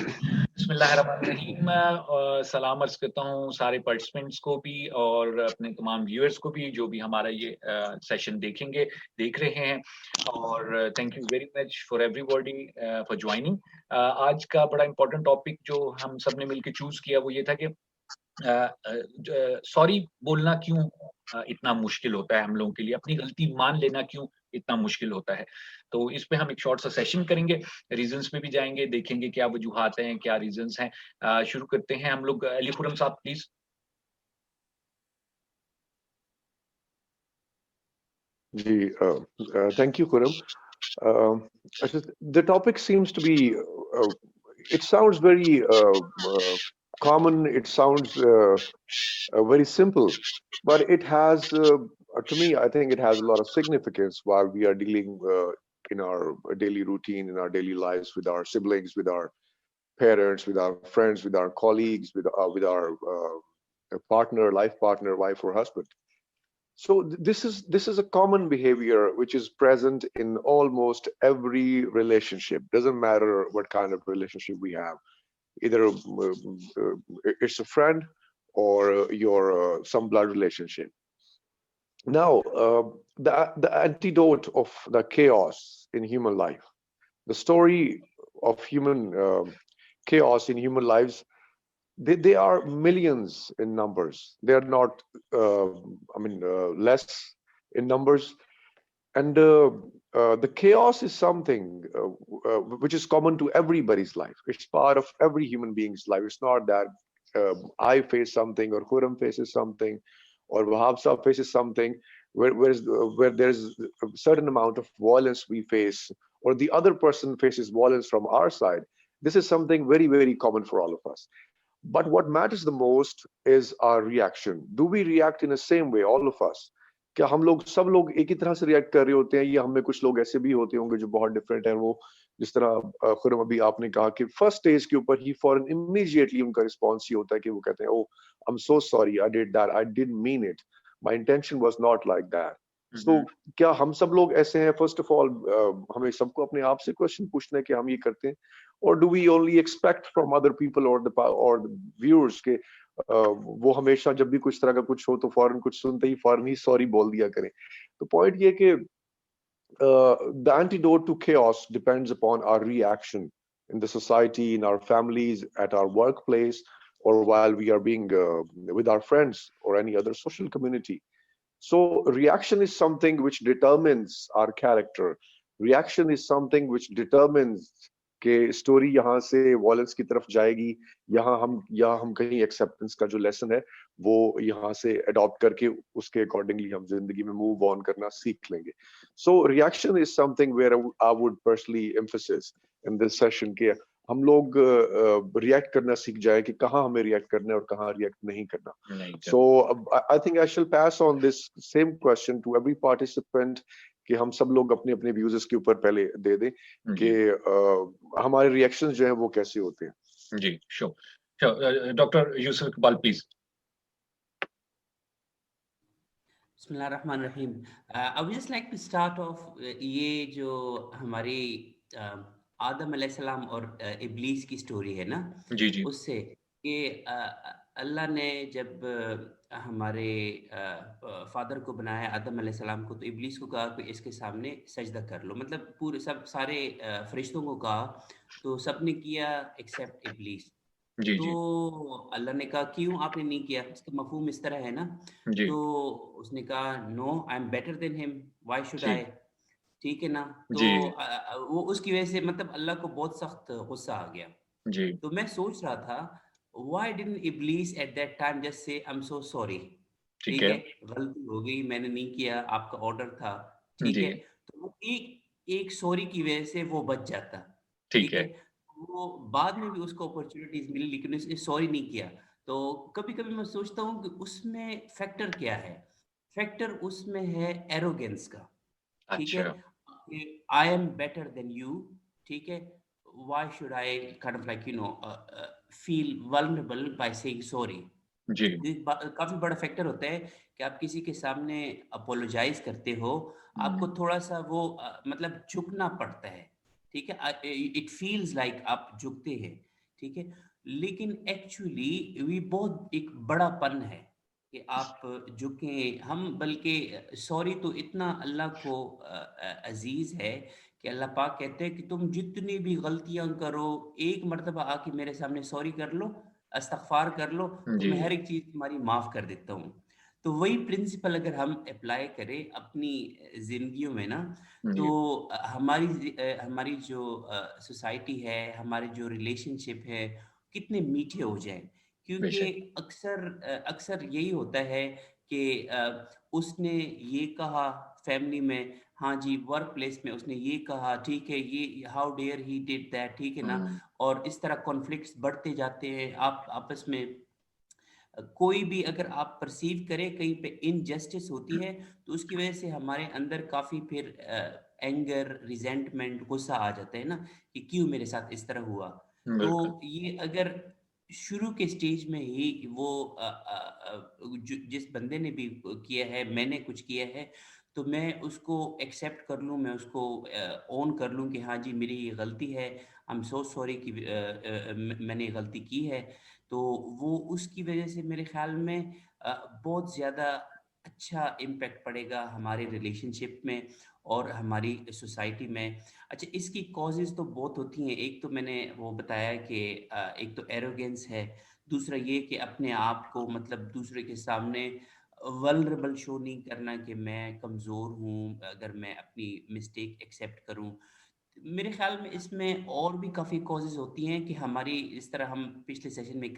बिस्मिल्लाहिर्रहमानिर्रहीम। सलाम अर्ज़ करता हूँ सारे पार्टिसिपेंट्स को भी और अपने तमाम व्यूअर्स को भी जो भी हमारा ये सेशन देख रहे हैं और thank you very much for everybody for joining. आज का बड़ा इम्पोर्टेंट टॉपिक जो हम सब ने मिलके चूज़ किया वो ये था कि सॉरी बोलना क्यों इतना मुश्किल होता है हम लोगों के लिए, अपनी गलती मान लेना क्यों इतना मुश्किल होता है। तो इस पे हम एक शॉर्ट सा सेशन करेंगे, रीज़न्स पे भी जाएँगे, देखेंगे क्या वजूहात हैं, क्या रीज़न्स हैं। शुरू करते हैं हम लोग। अली खुर्रम साहब प्लीज़। जी, thank you, Khurram. अच्छा, the topic seems to be, it sounds very common, it sounds very simple, but it has, to me, I think it has a lot of significance while we are dealing in our daily routine, in our daily lives, with our siblings, with our parents, with our friends, with our colleagues, with our partner, life partner, wife or husband. So this is a common behavior which is present in almost every relationship. Doesn't matter what kind of relationship we have. Either it's a friend or your some blood relationship. Now, the antidote of the chaos in human life, the story of human chaos in human lives, they are millions in numbers. They are not, less in numbers. And the chaos is something which is common to everybody's life. It's part of every human being's life. It's not that I face something or Khurram faces something or Wahab Saab faces something where there's a certain amount of violence we face or the other person faces violence from our side. This is something very, very common for all of us. But what matters the most is our reaction. Do we react in the same way, all of us? क्या हम लोग सब लोग एक ही तरह से react कर रहे होते हैं या हमें कुछ लोग ऐसे भी होते होंगे जो बहुत डिफरेंट है? वो जिस तरह खुरम अभी आपने कहा कि फर्स्ट स्टेज के ऊपर ही फॉरन इमीडिएटली उनका रिस्पॉन्स ये होता है कि वो कहते हैं, oh I am so sorry, I did that, I didn't mean it, my intention was not like that. So क्या हम सब लोग ऐसे हैं? फर्स्ट ऑफ ऑल हमें सबको अपने आप से क्वेश्चन पूछना है कि हम ये करते हैं, और do we only expect from other people और द व्यूअर्स के वो हमेशा जब भी कुछ तरह का कुछ हो तो फौरन कुछ सुनते ही फौरन ही सॉरी बोल दिया करें? तो पॉइंट ये कि the antidote to chaos depends upon our reaction in the society, in our families, at our workplace, or while we are being with our friends or any other social community. So reaction is something which determines our character. Reaction is something which determines कि story यहाँ से violence की तरफ जाएगी, यहाँ हम कहीं acceptance का जो लेसन है वो यहाँ से अडॉप्ट करके उसके अकॉर्डिंगली हम जिंदगी में मूव ऑन करना सीख लेंगे. So reaction is something where I would personally emphasis in this session कि हम लोग रिएक्ट करना सीख जाए कि कहाँ हमें रिएक्ट करना है और कहाँ रिएक्ट नहीं करना. So I think I shall pass on this same question to every participant कि हम सब लोग अपने अपने व्यूज के ऊपर पहले दे दें कि हमारे रिएक्शंस जो है वो कैसे होते हैं. जी, sure. Doctor Yusuf Iqbal please. बिस्मिल्लाहिर्रहमानिर्रहीम. I would just like to start off ये जो हमारी आदम अलैहिस्सलाम और इब्लीस की स्टोरी है ना, जी जी. उससे कि अल्लाह ने जब हमारे फादर को बनाया आदम अलैहिस्सलाम को, तो इब्लीस को कहा कि इसके सामने सजदा कर लो. मतलब पूरे सारे फरिश्तों को कहा, तो सबने किया एक्सेप्ट इब्लीस. जी तो जी. अल्लाह ने कहा क्यों आपने नहीं किया? इसका मफहूम इस तरह है ना. जी. तो उसने कहा no, I am better than him, why should जी. आई. ठीक है ना. तो जी वो उसकी वजह से मतलब अल्लाह को बहुत सख्त गुस्सा आ गया. जी. तो मैं सोच रहा था व्हाई डिडंट इब्लीस at that time just say I am so sorry. ठीक ठीक है. है, गलती हो गई, मैंने नहीं किया, आपका ऑर्डर था. ठीक जी. है. तो वो एक सॉरी की वजह से वो बच जाता. ठीक ठीक है. है. वो बाद में भी उसको अपॉर्चुनिटीज मिली लेकिन उसने सॉरी नहीं किया. तो कभी कभी मैं सोचता हूँ कि उसमें फैक्टर क्या है. फैक्टर उसमें है एरोगेंस का. ठीक है. अच्छा. I am better than you. ठीक है. Why should I kind of like feel vulnerable by saying sorry. जी. काफी बड़ा फैक्टर होता है कि आप किसी के सामने अपोलोजाइज करते हो, आपको थोड़ा सा वो मतलब झुकना पड़ता है. ठीक है. इट फील्स लाइक आप झुकते हैं ठीक है। लेकिन एक्चुअली ये बहुत एक बड़ापन है कि आप झुकें। हम बल्कि सॉरी तो इतना अल्लाह को अजीज है कि अल्लाह पाक कहते हैं कि तुम जितनी भी गलतियां करो, एक मर्तबा आके मेरे सामने सॉरी कर लो, इस्तगफार कर लो, तो जी मैं हर एक चीज तुम्हारी माफ कर देता हूँ। तो वही प्रिंसिपल अगर हम अप्लाई करें अपनी जिंदगियों में ना, तो जी हमारी जो सोसाइटी है, हमारे जो रिलेशनशिप है, कितने मीठे हो जाएं। क्योंकि बेशक अक्सर यही होता है कि उसने ये कहा फैमिली में, हाँ जी, वर्क प्लेस में उसने ये कहा, ठीक है, ये how dare he did that, ठीक है ना। हम्म, और इस तरह कॉन्फ्लिक्ट्स बढ़ते जाते हैं आप आपस में। कोई भी अगर आप परसीव करें कहीं पे इनजस्टिस होती है, तो उसकी वजह से हमारे अंदर काफ़ी फिर एंगर, रिजेंटमेंट, गुस्सा आ जाता है ना, कि क्यों मेरे साथ इस तरह हुआ। तो बिल्कुल ये अगर शुरू के स्टेज में ही वो जिस बंदे ने भी किया है, मैंने कुछ किया है, तो मैं उसको एक्सेप्ट कर लूँ, मैं उसको ओन कर लूँ कि हाँ जी, मेरी ये गलती है, आई एम सो सॉरी कि मैंने ये गलती की है। तो वो उसकी वजह से मेरे ख्याल में बहुत ज़्यादा अच्छा इम्पैक्ट पड़ेगा हमारे रिलेशनशिप में और हमारी सोसाइटी में। अच्छा, इसकी कॉजेज़ तो बहुत होती हैं। एक तो मैंने वो बताया कि एक तो एरोगेंस है, दूसरा ये कि अपने आप को मतलब दूसरे के सामने वल्नरेबल शो नहीं करना कि मैं कमज़ोर हूँ, अगर मैं अपनी मिस्टेक एक्सेप्ट करूँ। मेरे ख्याल में इसमें और भी काफ़ी कॉजेज़ होती हैं कि हमारी, इस तरह हम पिछले सेशन में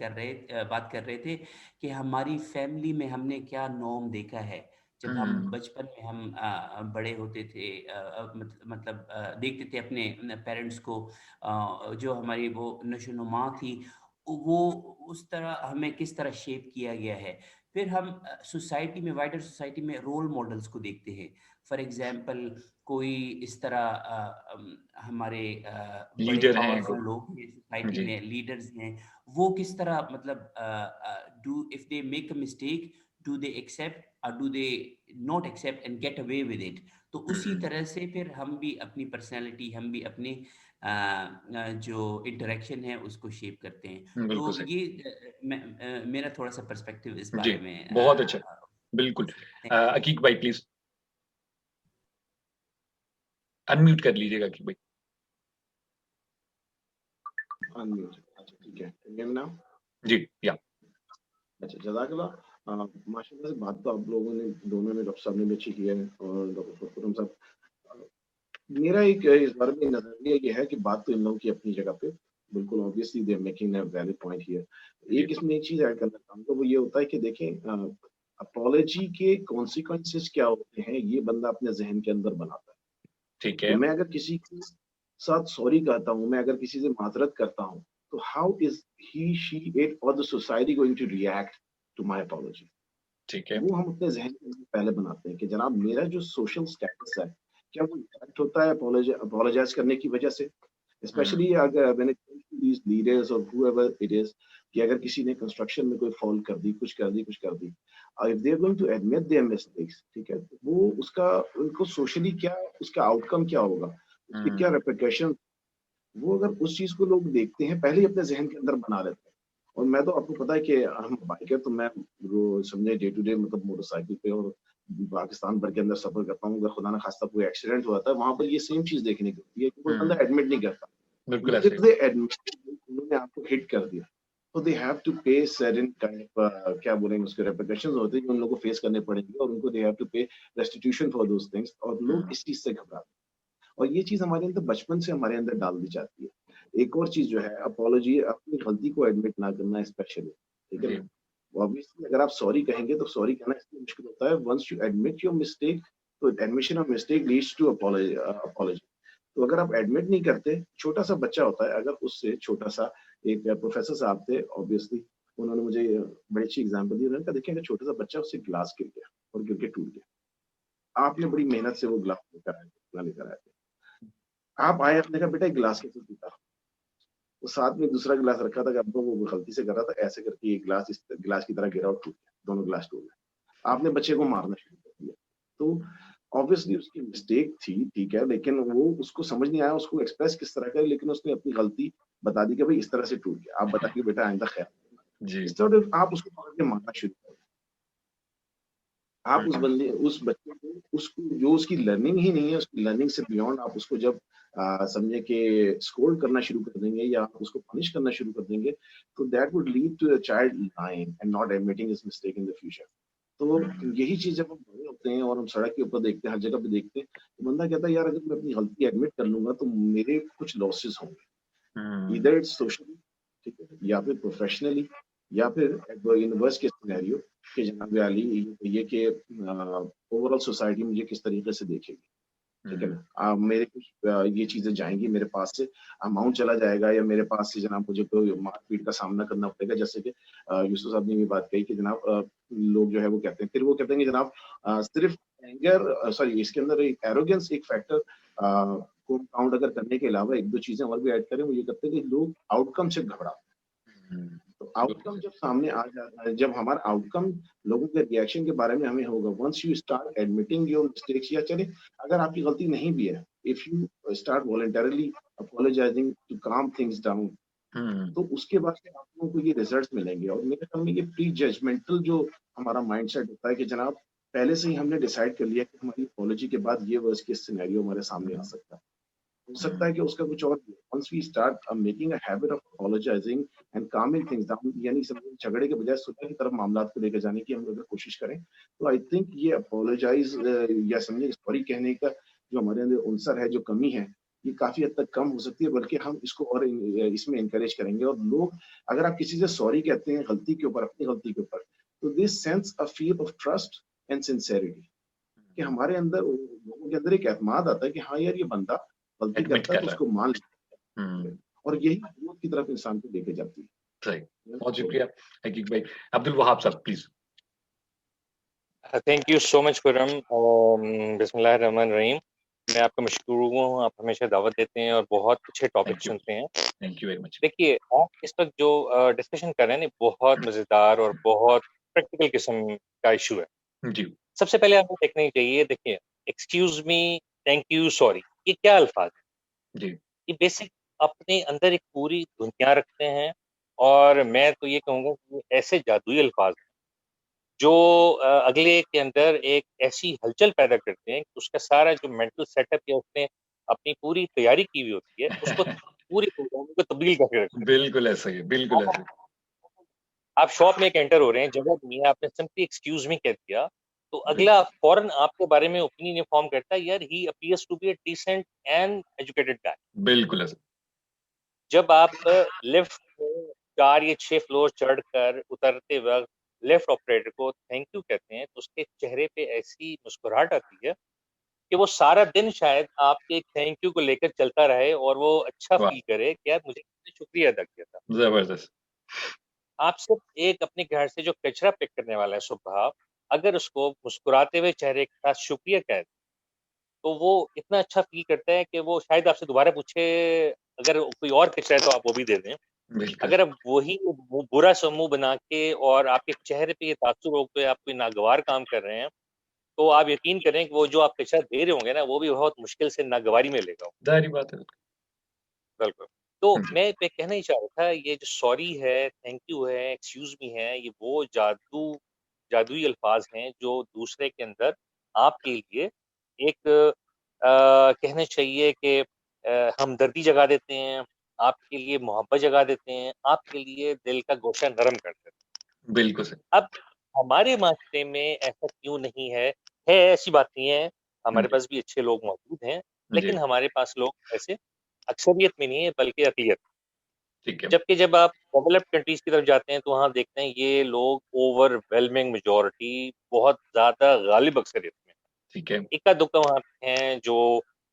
बात कर रहे थे कि हमारी फैमिली में हमने क्या नॉर्म देखा है। जब हम हम्म बचपन में हम बड़े होते थे, मतलब देखते थे अपने पेरेंट्स को, जो हमारी वो नशो-नुमा थी, वो उस तरह हमें किस तरह शेप किया गया है। फिर हम सोसाइटी में, वाइडर सोसाइटी में रोल मॉडल्स को देखते हैं। फॉर एग्ज़ाम्पल, कोई इस तरह हमारे बड़े लीडर हैं पावरफुल कोई लोग हैं सोसाइटी जी में, लीडर्स हैं, वो किस तरह मतलब do if they make a mistake, do they accept और do they not accept and get away with it. तो उसी हम्म, तरह से फिर हम भी अपनी पर्सनैलिटी, हम भी अपनी जो इंटरेक्शन है उसको शेप करते हैं। तो बिल्कुल सही ये मेरा थोड़ा सा पर्सपेक्टिव इस जी बारे में बहुत अच्छा बिल्कुल थैंक यू। अकीक भाई प्लीज अनम्यूट कर लीजिएगा अकीक भाई अनम्यूट। अच्छा ठीक है, कैन यू नाउ? जी या अच्छा, जज़ाकल्लाह। माशाल्लाह से बात तो आप लोगों ने, दोनों ने, डॉक्टर साहब ने भी अच्छी की है और डॉक्टर फखरुद्दीन साहब। अ, मेरा एक इस बारे में नज़रिया ये है कि बात तो इन लोगों की अपनी जगह पे बिल्कुल obviously they are making a valid point here. जी एक इसमें एक चीज़ ऐड करना चाहूँगा, वो ये होता है कि देखें, अपॉलजी के कॉन्सिक्वेंसेस क्या होते हैं, ये बंदा अपने ज़हन के अंदर बनाता है। ठीक तो है मैं अगर किसी के साथ सॉरी कहता हूँ, मैं अगर किसी से माज़रत करता हूँ, तो how is he, she, it और the society going to react to my apology? ठीक है वो हम अपने ज़हन में पहले बनाते हैं कि जनाब मेरा जो सोशल स्टेटस है, क्या वो इम्पैक्ट होता है अपोलोजाइज़ करने की वजह से? हम्म स्पेशली अगर when it comes to these leaders और हूएवर इट इज़, कि अगर किसी ने कंस्ट्रक्शन में कोई फ़ॉल्ट कर दी, कुछ कर दी, if they are going to admit their mistakes, ठीक है? तो वो उसका, उनको सोशली क्या उसका आउटकम क्या होगा? उसके क्या हम्म रिpercussions, वो अगर उस चीज़ को लोग देखते हैं, पहले ही अपने ज़हन के अंदर बना लेते हैं। और मैं तो आपको पता है कि हम बाइकर, तो मैं वो समझे डे टू डे मतलब मोटरसाइकिल पे और पाकिस्तान भर के अंदर सफ़र करता हूँ। अगर खुदा ना खास्ता कोई एक्सीडेंट हुआ था, वहाँ पर ये सेम चीज़ देखने को मिलती है कि कोई बंदा हम्म, एडमिट नहीं करता। बिल्कुल बिकॉज़ ऐसे इफ दे एडमिट, उन्होंने आपको हिट कर दिया, तो दे हैव टू पे सर्टेन काइंड ऑफ क्या बोलेंगे उसके रिpercussions होते हैं जो उन लोगों को फेस करने पड़ेंगे, और उनको दे हैव टू पे रेस्टिट्यूशन फॉर दोज़ थिंग्स, और लोग हम्म इस चीज़ से घबराते हैं। और ये चीज़ हमारे अंदर बचपन से हमारे अंदर डाल दी जाती है। एक और चीज़ जो है, अपॉलजी, अपनी गलती को एडमिट ना करना स्पेशली, ठीक है जी ना? ऑब्वियसली अगर आप सॉरी कहेंगे तो सॉरी कहना इसलिए मुश्किल होता है, once you admit your mistake, तो admission of mistake leads to apology. तो अगर आप एडमिट नहीं करते, छोटा-सा बच्चा होता है, अगर उससे छोटा-सा, एक प्रोफेसर साहब थे ऑब्वियसली, उन्होंने मुझे बड़ी अच्छी एग्ज़ाम्पल दी। उन्होंने कहा देखिए, अगर छोटा-सा बच्चा, उससे ग्लास गिर गया और गिर के टूट गया। आपने बड़ी मेहनत से वो ग्लास लेकर आए थे। आप आए, आपने कहा बेटा एक गिलास कैसे टूटा? वो साथ में दूसरा गिलास रखा था कि अब्बा वो गलती से कर रहा था, ऐसे करके ये गिलास इस गिलास की तरह गिरा और टूट गया, दोनों गिलास टूट गए। आपने बच्चे को मारना शुरू कर दिया। तो ऑब्वियसली उसकी मिस्टेक थी, ठीक है, लेकिन वो उसको समझ नहीं आया उसको एक्सप्रेस किस तरह करें, लेकिन उसने अपनी गलती बता दी कि भाई इस तरह से टूट गया, आप बताइए बेटा आइंदा ख्याल। जी इस तरह आप उसको पकड़ के मारना शुरू कर, आप उस बच्चे को, उसको जो उसकी लर्निंग ही नहीं है, उसकी लर्निंग से बियॉन्ड आप उसको जब समझे कि स्कोल्ड करना शुरू कर देंगे या आप उसको पनिश करना शुरू कर देंगे, तो that would lead to a child lying and not admitting his mistake in the future. तो यही चीज जब हम बड़े होते हैं और हम सड़क के ऊपर देखते हैं, हर जगह पे देखते हैं, तो बंदा कहता है यार अगर मैं अपनी गलती एडमिट कर लूंगा तो मेरे कुछ लॉसेस होंगे, इधर इट्स सोशली, ठीक है, या फिर प्रोफेशनली, या फिर इन वर्स्ट केस सिनेरियो कि जनाब वाली ये कि ओवरऑल सोसाइटी मुझे किस तरीके से देखेगी, ठीक है ना। मेरे कुछ ये चीजें जाएंगी मेरे पास से, अमाउंट चला जाएगा, या मेरे पास से जनाब मुझे कोई मारपीट का सामना करना पड़ेगा, जैसे कि यूसुफ साहब ने भी बात कही कि जनाब लोग जो है वो कहते हैं, फिर वो कहते हैं कि जनाब सिर्फ एंगर, सॉरी, इसके अंदर एक एरोगेंस एक फैक्टर को काउंट अगर करने के अलावा एक दो चीजें और भी ऐड करें, वो ये कहते हैं कि लोग आउटकम से घबराते हैं। तो आउटकम जब सामने आ जाता है, जब हमारा आउटकम लोगों के रिएक्शन के बारे में हमें होगा, once you start admitting your mistakes, या चले अगर आपकी गलती नहीं भी है, if you start voluntarily apologising to calm things down, तो उसके बाद से आप लोगों को ये रिजल्ट्स मिलेंगे। और मेरे ख्याल में ये प्री जजमेंटल जो हमारा माइंडसेट होता है कि जनाब पहले से ही हमने डिसाइड कर लिया कि हमारी अपॉलॉजी के बाद ये वर्स्ट केस सिनेरियो हमारे सामने आ सकता है, हो सकता है कि उसका कुछ और भी। Once we start making a habit of apologising and calming things down, यानी समझिए झगड़े के बजाय सुलह की तरफ मामला को लेकर जाने की हम अगर कोशिश करें, तो आई थिंक ये अपोलोजाइज या समझिए सॉरी कहने का जो हमारे अंदर अंसर है, जो कमी है, ये काफी हद तक कम हो सकती है, बल्कि हम इसको और इसमें इनकरेज करेंगे। और लोग, अगर आप किसी से सॉरी कहते हैं गलती के ऊपर, अपनी गलती के ऊपर, तो this sense a feel of trust and sincerity, कि हमारे अंदर, लोगों के अंदर एक एतमाद आता है कि हाँ यार ये बंदा गलती एडमिट करता है कर तो रहा उसको मान लेते है। हैं, और यही ग्रोथ की तरफ इंसान को लेके जाती है। सही, बहुत शुक्रिया हकीक भाई। अब्दुल वहाब साहब please. Thank you so much Khurram. बिस्मिल्लाहिर्रहमानिर्रहीम। मैं आपका मशकूर हूँ, आप हमेशा दावत देते हैं और बहुत अच्छे टॉपिक सुनते हैं। Thank you very much. देखिए, आप इस वक्त जो डिस्कशन कर रहे हैं ना, बहुत मज़ेदार और बहुत प्रैक्टिकल किस्म का इशू है। जी सबसे पहले आपको देखना ही चाहिए, देखिए, excuse me, thank you, sorry, ये क्या अल्फाज है? जी ये बेसिक अपने अंदर एक पूरी दुनिया रखते हैं, और मैं तो ये कहूँगा कि ऐसे जादुई अल्फाज हैं जो अगले के अंदर एक ऐसी हलचल पैदा करते हैं कि उसका सारा जो मेंटल सेटअप या उसने अपनी पूरी तैयारी की हुई होती है, उसको पूरी प्रोग्राम को तब्दील करके रखते हैं। बिल्कुल ऐसा ही है, बिल्कुल ऐसा ही। आप शॉप में एक एंटर हो रहे हैं, जगह नहीं है, आपने सिंपली एक्सक्यूज मी कह दिया, तो अगला फौरन आपके बारे में ओपिनियन इन्फॉर्म करता है, यार he appears to be a decent and educated guy. बिल्कुल ऐसा। जब आप लिफ्ट में 4 या 6 फ्लोर चढ़कर उतरते वक्त लिफ्ट ऑपरेटर को थैंक यू कहते हैं, तो उसके चेहरे पे ऐसी मुस्कुराहट आती है कि वो सारा दिन शायद आपके थैंक यू को लेकर चलता रहे और वो अच्छा वाह, फील करे कि यार मुझे कितने शुक्रिया अदा किया था। जबरदस्त। आप सिर्फ एक अपने घर से जो कचरा पिक करने वाला है सुबह, अगर उसको मुस्कुराते हुए चेहरे के साथ शुक्रिया कह दें, तो वो इतना अच्छा फील करता है कि वो शायद आपसे दोबारा पूछे, अगर कोई और कचरा है तो आप वो भी दे दें। बिल्कुल अगर आप वही बुरा सा मुंह बना के और आपके चेहरे पे ये तासुर हो के आप कोई नागवार काम कर रहे हैं, तो आप यकीन करें कि वो जो आप कचरा दे रहे होंगे ना, वो भी बहुत मुश्किल से नागवारी में लेगा। जाहिर बात है। बिल्कुल। तो मैं पे कहना ही चाह रहा था, ये जो सॉरी है, थैंक यू है, एक्सक्यूज मी है, ये वो जादुई अल्फाज हैं जो दूसरे के अंदर आपके लिए एक कहना चाहिए कि हमदर्दी जगा देते हैं, आपके लिए मोहब्बत जगा देते हैं, आपके लिए दिल का गोशा नरम कर देते हैं। बिल्कुल सही। अब हमारे माशरे में ऐसा क्यों नहीं है? ऐसी बात नहीं है, हमारे जी पास भी अच्छे लोग मौजूद हैं, जी लेकिन हमारे पास लोग ऐसे अक्सरियत में नहीं है बल्कि अक़लियत। ठीक है। जबकि जब आप डेवलप्ड कंट्रीज़ की तरफ जाते हैं तो वहाँ देखते हैं ये लोग ओवरवेलमिंग मेजॉरिटी बहुत ज़्यादा गालिब अक्सरियत में है। ठीक है। इक्का-दुक्का वहाँ पे हैं जो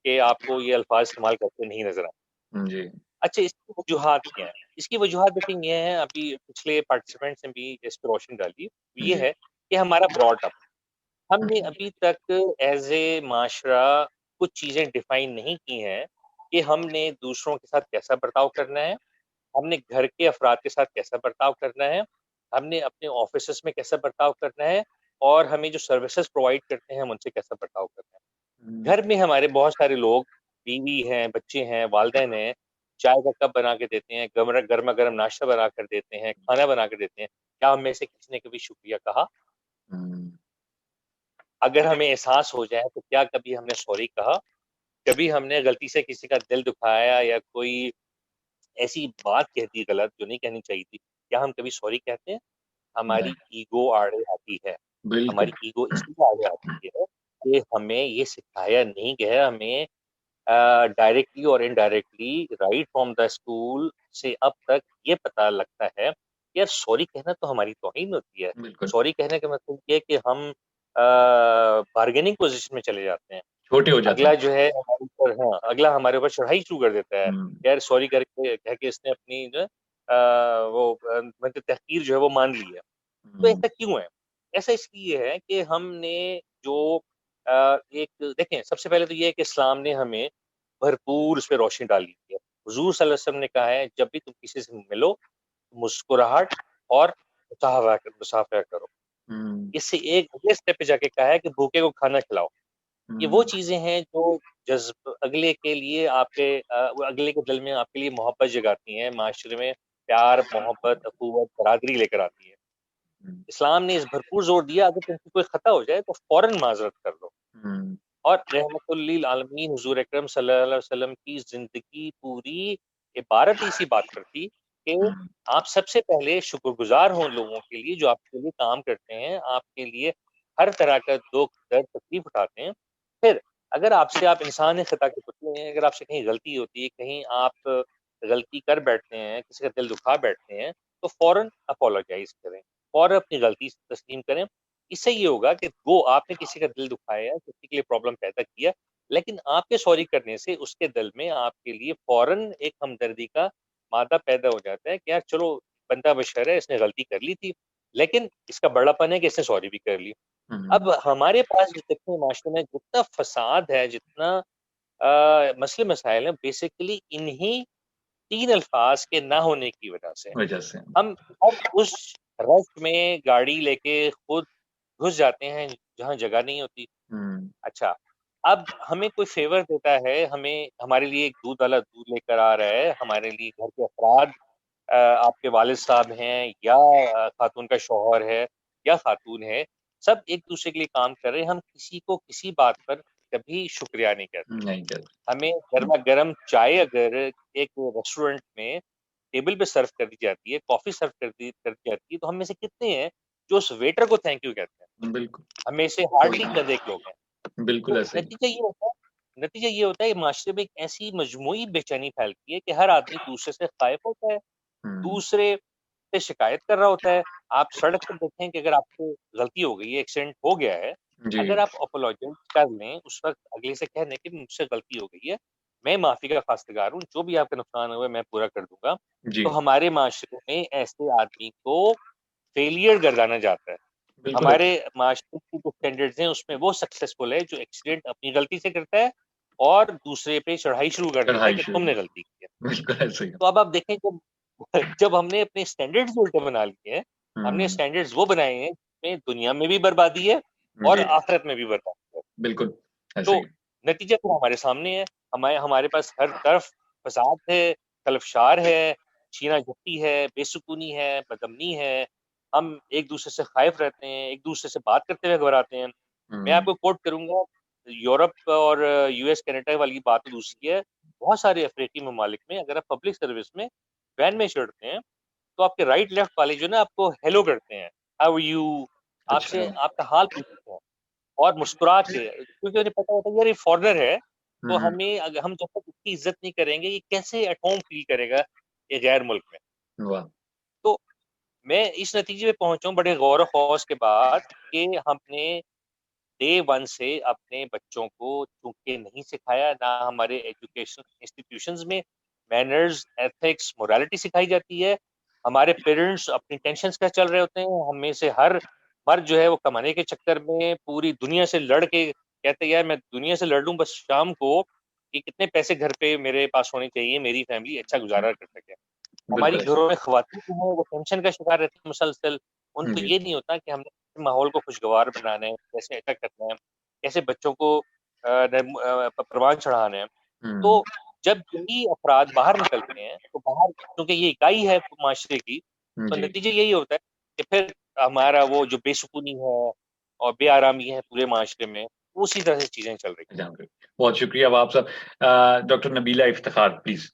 कि आपको ये अल्फाज इस्तेमाल करते नहीं नज़र आते। जी अच्छा, इसकी वजूहात क्या हैं? इसकी वजूहात देखिए ये है, अभी पिछले पार्टिसिपेंट्स ने भी इस पे रोशनी डाली, ये जी है कि हमारा ब्रॉट अप, हमने अभी तक एज़ ए माशरा कुछ चीज़ें डिफाइन नहीं की हैं कि हमने दूसरों के साथ कैसा बर्ताव करना है, हमने घर के अफराद के साथ कैसा बर्ताव करना है, हमने अपने ऑफिसेज़ में कैसा बर्ताव करना है, और हमें जो सर्विसेज़ प्रोवाइड करते हैं हम उनसे कैसा बर्ताव करना है। घर में हमारे बहुत सारे लोग, बीवी हैं, बच्चे हैं, वालिदैन हैं, चाय का कप बना के देते हैं, गर्मा गर्म नाश्ता बना कर देते हैं, खाना बना कर देते हैं, क्या हम में से किसी ने कभी शुक्रिया कहा? अगर हमें एहसास हो जाए तो क्या कभी हमने सॉरी कहा? कभी हमने गलती से किसी का दिल दुखाया या कोई ऐसी बात कह दी गलत जो नहीं कहनी चाहिए थी, क्या हम कभी सॉरी कहते हैं? हमारी ईगो आड़े आती है। बिल्कुल। हमारी ईगो इसलिए आगे आती है कि हमें ये सिखाया नहीं गया, हमें डायरेक्टली और indirectly right from the school से अब तक ये पता लगता है कि यार सॉरी कहना तो हमारी तौहीन होती है। बिल्कुल सॉरी कहने का मतलब ये है कि हम बार्गेनिंग पोजीशन में चले जाते हैं। छोटे हो जाते अगला हैं। जो है हमारे ऊपर, हाँ, अगला हमारे ऊपर चढ़ाई शुरू कर देता है। यार सॉरी करके कह के इसने अपनी जो है मतलब तहकीर जो है वो मान ली है। तो ऐसा क्यों है? ऐसा इसलिए है कि हमने जो एक देखें, सबसे पहले तो ये है कि इस्लाम ने हमें भरपूर उस पे रोशनी डाली है। हुजूर सल्लल्लाहु अलैहि वसल्लम ने कहा है, जब भी तुम किसी से मिलो, मुस्कुराहट और मुसाफा करो। इससे एक अगले स्टेप पे जाके कहा है कि भूखे को खाना खिलाओ। ये वो चीज़ें हैं जो अगले के लिए आपके वो अगले के दिल में आपके लिए मोहब्बत जगाती हैं, माशरे में प्यार, मोहब्बत, अख़ुवत, बरादरी लेकर आती है। इस्लाम ने इस भरपूर ज़ोर दिया, अगर तुमसे कोई ख़ता हो जाए तो फ़ौरन माज़रत कर दो। और रहमतुल लिल आलमीन हुज़ूर अकरम सल्लल्लाहु अलैहि वसल्लम की ज़िंदगी पूरी इबारत इसी बात पर थी कि आप सबसे पहले शुक्रगुज़ार हों लोगों के लिए जो आपके लिए काम करते हैं, आपके लिए हर तरह का दुःख, दर्द, तकलीफ़ उठाते हैं। फिर अगर आपसे आप इंसान हैं, ख़ता के पुतले हैं, अगर आपसे कहीं गलती होती है, कहीं आप गलती कर बैठते हैं, किसी का दिल दुखा बैठते हैं, तो फ़ौरन अपोलोजाइज़ करें, फ़ौरन अपनी गलती तस्लीम करें। इससे ये होगा कि वो आपने किसी का दिल दुखाया, किसी के लिए प्रॉब्लम पैदा किया, लेकिन आपके सॉरी करने से उसके दिल में आपके लिए फ़ौरन एक हमदर्दी का मादा पैदा हो जाता है कि यार चलो, बंदा बशर है, इसने गलती कर ली थी, लेकिन इसका बड़ापन है कि इसने सॉरी भी कर ली। अब हमारे पास जितने माशरे में जितना फ़साद है, जितना मसले मसाइल हैं, बेसिकली इन्हीं 3 अल्फ़ाज़ के ना होने की वजह से। वजह से। हम उस रश में गाड़ी लेके खुद घुस जाते हैं जहाँ जगह नहीं होती। अच्छा, अब हमें कोई फ़ेवर देता है, हमें हमारे लिए एक दूध वाला दूध लेकर आ रहा है, हमारे लिए घर के अफ़राद आपके वालिद साहब हैं या खातून का शौहर है या खातून है, सब एक-दूसरे के लिए काम कर रहे हैं, हम किसी को किसी बात पर कभी शुक्रिया नहीं कहते। नहीं कहते। हमें गरमा-गरम चाय अगर एक रेस्टोरेंट में टेबल पे सर्व कर दी जाती है, कॉफ़ी सर्व कर दी जाती है, तो हम में से कितने हैं जो उस वेटर को थैंक यू कहते हैं? बिल्कुल। हम में से हार्डली चंद एक लोग हैं। बिल्कुल तो ऐसे ही। नतीजा ये होता है कि माशरे में एक ऐसी मजमूई बेचैनी फैलती है कि हर आदमी दूसरे से ख़ाइफ़ होता है, दूसरे से शिकायत कर रहा होता है। आप सड़क पर देखें कि अगर आपसे गलती हो गई है, एक्सीडेंट हो गया है, जी। अगर आप अपोलोजाइज़ कर लें, उस वक़्त अगले से कह दें कि मुझसे गलती हो गई है, मैं माफ़ी का ख़ास्तगार हूँ, जो भी आपका नुकसान हुआ है मैं पूरा कर दूँगा। जी। तो हमारे माशरे में ऐसे आदमी को फेलियर गर्दाना जाता है। बिल्कुल हमारे माशरे की जो स्टैंडर्ड्स हैं उसमें वो सक्सेसफुल है जो एक्सीडेंट अपनी गलती से करता है और दूसरे पे चढ़ाई शुरू कर देता है चढ़ाई कि शुरू। तुमने गलती की है। बिल्कुल ऐसे ही। तो अब आप देखें, जब जब हमने अपने स्टैंडर्ड्स उल्टे बना लिए हैं, हमने स्टैंडर्ड्स वो बनाए हैं जिसमें दुनिया में भी बर्बादी है और जी। आखिरत में भी बर्बादी है। बिल्कुल ऐसे तो ही। नतीजा तो हमारे सामने है, हमारे पास हर तरफ फ़साद है, तलफ़शार है, छीना-झपटी है, बेसुकूनी है, बदअमनी है। हम एक-दूसरे से ख़ाइफ़ रहते हैं, एक-दूसरे से बात करते हुए घबराते हैं। मैं आपको कोट करूँगा, यूरोप और यूएस, कनाडा वाली बात तो दूसरी है। बहुत सारे अफ़्रीकी ममालिक में अगर आप पब्लिक सर्विस में वैन में चढ़ते हैं, तो आपके राइट लेफ्ट वाले जो है ना आपको हेलो करते हैं, हाउ आर यू? अच्छा। आपसे आपका हाल पूछते हैं और मुस्कुरा के, क्योंकि उन्हें पता होता है यार ये फ़ॉरेनर है, तो हमें हम जब तक उसकी इज़्ज़त नहीं करेंगे, ये कैसे एट होम फ़ील करेगा ये गैर मुल्क में। वाह! तो मैं इस नतीजे पे पहुँचा हूँ बड़े गौर और ख़ौस के बाद कि हमने डे 1 से अपने बच्चों को चूँकि नहीं सिखाया, ना हमारे एजुकेशन इंस्टीट्यूशंस में मैनर्स, एथिक्स, मोरालिटी सिखाई जाती है। हमारे पेरेंट्स अपनी टेंशन्स में चल रहे होते हैं। हम में से हर मर्द जो है वो कमाने के चक्कर में पूरी दुनिया से लड़ के कहते हैं यार मैं दुनिया से लड़ लूँ बस शाम को कि कितने पैसे घर पे मेरे पास होने चाहिए, मेरी फैमिली अच्छा गुज़ारा कर सके। हमारी बिल्कुल ऐसे घरों में ख़वातीन जो हैं वो टेंशन का शिकार रहती हैं मुसलसल। ही। उनको जी। ये नहीं होता कि हमने माहौल को खुशगवार बनाना है, कैसे अच्छा करना है, कैसे बच्चों को परवान चढ़ाना है। तो जब यही अफराद बाहर निकलते हैं तो बाहर, क्योंकि ये इकाई है माशरे की, तो जी नतीजे यही होता है कि फिर हमारा वो जो बेसुकूनी है और बेआरामी है पूरे माशरे में, उसी तरह से चीजें चल रही हैं। बहुत शुक्रिया आप सब। Doctor Nabila Iftikhar please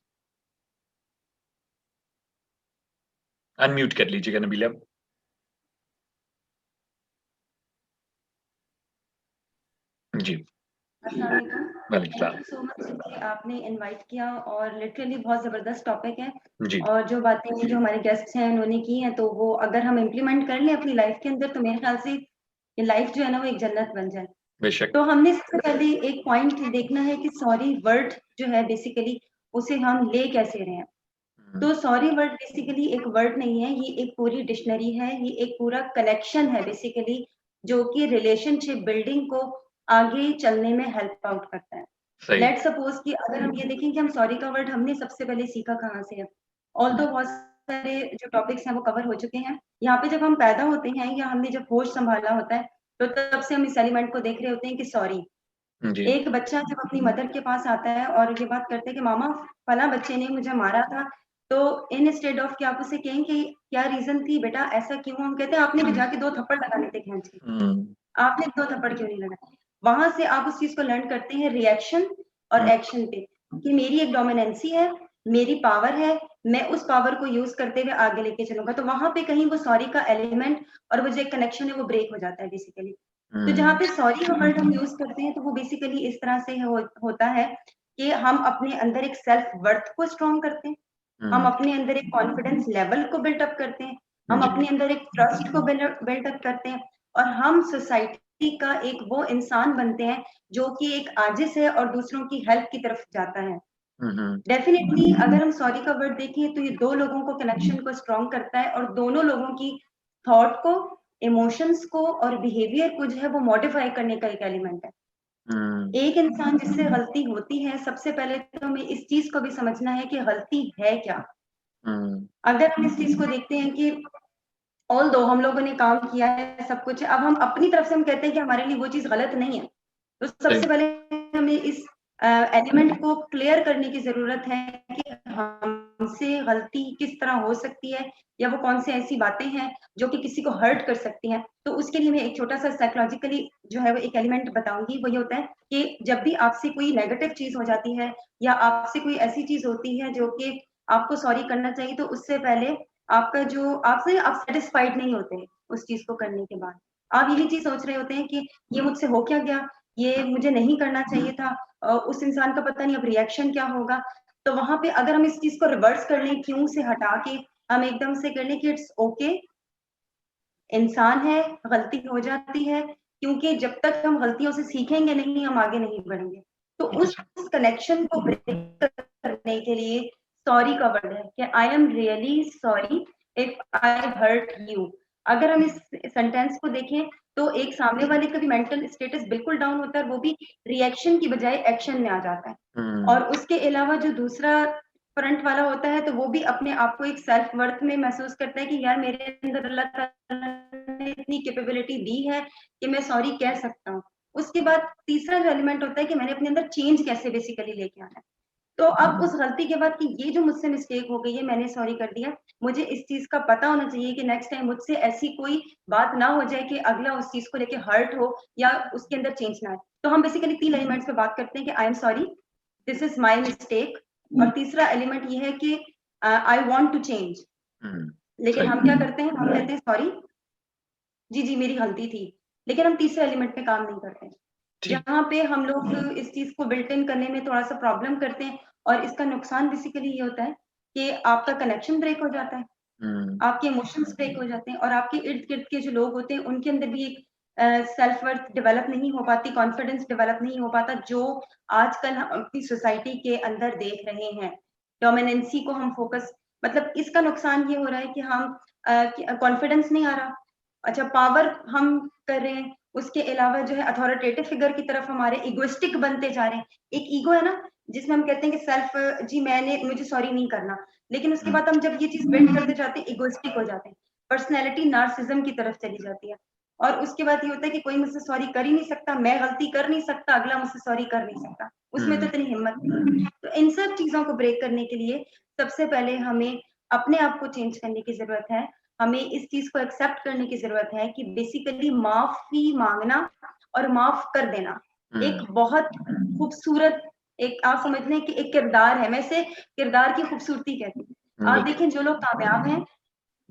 unmute कर लीजिएगा नबीला। जी थैंक यू सो मच कि आपने इनवाइट किया और लिटरली बहुत जबरदस्त टॉपिक है जी और जो बातें जो हमारे गेस्ट्स हैं उन्होंने की हैं तो वो अगर हम इम्प्लीमेंट कर लें अपनी लाइफ के अंदर तो मेरे ख्याल से ये लाइफ जो है ना वो एक जन्नत बन जाए। बेशक। तो हमने सबसे पहले एक पॉइंट देखना है कि सॉरी वर्ड जो है बेसिकली उसे हम ले कैसे रहे हैं। तो सॉरी वर्ड बेसिकली एक वर्ड नहीं है, ये एक पूरी डिक्शनरी है, ये एक पूरा कनेक्शन है बेसिकली जो कि रिलेशनशिप बिल्डिंग को आगे चलने में हेल्प आउट करता है। लेट सपोज कि अगर हम ये देखें कि हम सॉरी का वर्ड हमने सबसे पहले सीखा कहाँ से है, ऑल्दो बहुत सारे जो टॉपिक्स हैं वो कवर हो चुके हैं। यहाँ पे जब हम पैदा होते हैं या हमने जब होश संभाला होता है तो तब से हम इस एलिमेंट को देख रहे होते हैं कि सॉरी। एक बच्चा जब अपनी मदर के पास आता है और ये बात करते हैं कि मामा फला बच्चे ने मुझे मारा था, तो इन स्टेड ऑफ कि आप उसे कहें कि क्या रीजन थी बेटा, ऐसा क्यों, हम कहते हैं आपने भी जाके 2 थप्पड़ लगाने थे खींच के, आपने 2 थप्पड़ क्यों नहीं लगाए। वहां से आप उस चीज को लर्न करते हैं रिएक्शन और एक्शन पे कि मेरी एक डोमिनेंसी है, मेरी पावर है, मैं उस पावर को यूज करते हुए आगे लेके चलूंगा। तो वहां पे कहीं वो सॉरी का एलिमेंट और वो जो एक कनेक्शन है वो ब्रेक हो जाता है बेसिकली। तो जहाँ पे सॉरी का वर्ड हम यूज करते हैं तो वो बेसिकली इस तरह से होता है कि हम अपने अंदर एक सेल्फ वर्थ को स्ट्रॉन्ग करते हैं, हम अपने अंदर एक कॉन्फिडेंस लेवल को बिल्डअप करते हैं, हम अपने अंदर एक ट्रस्ट को बिल्डअप करते हैं और हम सोसाइटी का एक वो इंसान बनते हैं जो कि एक आजिज है और दूसरों की हेल्प की तरफ जाता है। डेफिनेटली अगर हम सॉरी का वर्ड देखें तो ये 2 लोगों को कनेक्शन को स्ट्रॉन्ग करता है और दोनों लोगों की थॉट को, इमोशंस को और बिहेवियर को जो है वो मॉडिफाई करने का एक एलिमेंट है। एक इंसान जिससे गलती होती है, सबसे पहले तो हमें इस चीज को भी समझना है कि गलती है क्या। अगर हम इस चीज को देखते हैं कि ऑल्दो हम लोगों ने काम किया है, सब कुछ है, अब हम अपनी तरफ से हम कहते हैं कि हमारे लिए वो चीज गलत नहीं है, तो सबसे पहले हमें इस एलिमेंट को क्लियर करने की जरूरत है कि हमसे गलती किस तरह हो सकती है या वो कौन सी ऐसी बातें हैं जो कि किसी को हर्ट कर सकती हैं। तो उसके लिए मैं एक छोटा सा साइकोलॉजिकली जो है वो एक एलिमेंट बताऊंगी। वो ये होता है कि जब भी आपसे कोई नेगेटिव चीज हो जाती है या आपसे कोई ऐसी चीज होती है जो कि आपको सॉरी करना चाहिए, तो उससे पहले आपका जो आपसे आप सेटिस्फाइड नहीं होते उस चीज को करने के बाद, आप यही चीज सोच रहे होते हैं कि ये मुझसे हो क्या गया, ये मुझे नहीं करना चाहिए था, उस इंसान का पता नहीं अब रिएक्शन क्या होगा। तो वहां पे अगर हम इस चीज को रिवर्स कर लें, क्यों से हटा के हम एकदम से कर लें कि इट्स ओके, इंसान है, गलती हो जाती है, क्योंकि जब तक हम गलतियों से सीखेंगे नहीं हम आगे नहीं बढ़ेंगे। तो उस कनेक्शन को ब्रेक करने के लिए सॉरी का वर्ड है कि I am really sorry if I hurt you. अगर हम इस सेंटेंस को देखें तो एक सामने वाले का भी मेंटल स्टेटस बिल्कुल डाउन होता है, वो भी रिएक्शन की बजाय एक्शन में आ जाता है। और उसके अलावा जो दूसरा फ्रंट वाला होता है तो वो भी अपने आप को एक सेल्फ वर्थ में महसूस करता है कि यार मेरे अंदर अल्लाह ताला ने इतनी कैपेबिलिटी दी है कि मैं सॉरी कह सकता हूँ। उसके बाद तीसरा जो एलिमेंट होता है कि मैंने अपने अंदर चेंज कैसे बेसिकली लेके आना है। तो अब उस गलती के बाद कि ये जो मुझसे मिस्टेक हो गई है, मैंने सॉरी कर दिया, मुझे इस चीज का पता होना चाहिए कि नेक्स्ट टाइम मुझसे ऐसी कोई बात ना हो जाए कि अगला उस चीज को लेके हर्ट हो या उसके अंदर चेंज ना आए। तो हम बेसिकली 3 एलिमेंट्स पे बात करते हैं कि I am sorry, this is my mistake, और तीसरा एलिमेंट ये है कि आई वॉन्ट टू चेंज। लेकिन हम क्या करते हैं, हम कहते हैं सॉरी जी मेरी गलती थी, लेकिन हम तीसरे एलिमेंट पे काम नहीं करते। यहाँ पे हम लोग इस चीज को बिल्ट इन करने में थोड़ा सा प्रॉब्लम करते हैं और इसका नुकसान बेसिकली ये होता है कि आपका कनेक्शन ब्रेक हो जाता है, आपके इमोशंस ब्रेक हो जाते हैं और आपके इर्द गिर्द के जो लोग होते हैं उनके अंदर भी एक सेल्फ वर्थ डेवलप नहीं हो पाती, कॉन्फिडेंस डेवलप नहीं हो पाता, जो आजकल हम अपनी सोसाइटी के अंदर देख रहे हैं। डोमिनेंसी को हम फोकस, मतलब इसका नुकसान ये हो रहा है कि हम कॉन्फिडेंस नहीं आ रहा, अच्छा पावर हम कर रहे हैं, उसके अलावा जो है अथॉरिटेटिव फिगर की तरफ हमारे इगोइस्टिक बनते जा रहे हैं। एक ईगो है ना जिसमें हम कहते हैं कि सेल्फ जी मुझे सॉरी नहीं करना, लेकिन उसके बाद हम जब ये चीज बिल्ड करते जाते हैं इगोइस्टिक हो जाते हैं, पर्सनैलिटी नार्सिज्म की तरफ चली जाती है। और उसके बाद ये होता है कि कोई मुझसे सॉरी कर ही नहीं सकता, मैं गलती कर नहीं सकता, अगला मुझसे सॉरी कर नहीं सकता, उसमें तो इतनी हिम्मत नहीं। तो इन सब चीजों को ब्रेक करने के लिए सबसे पहले हमें अपने आप को चेंज करने की जरूरत है। हमें इस चीज को एक्सेप्ट करने की जरूरत है कि बेसिकली माफी मांगना और माफ कर देना एक बहुत खूबसूरत, एक आप समझ लें कि एक किरदार है। मैं इसे किरदार की खूबसूरती कहती हूँ। आप देखें जो लोग कामयाब हैं,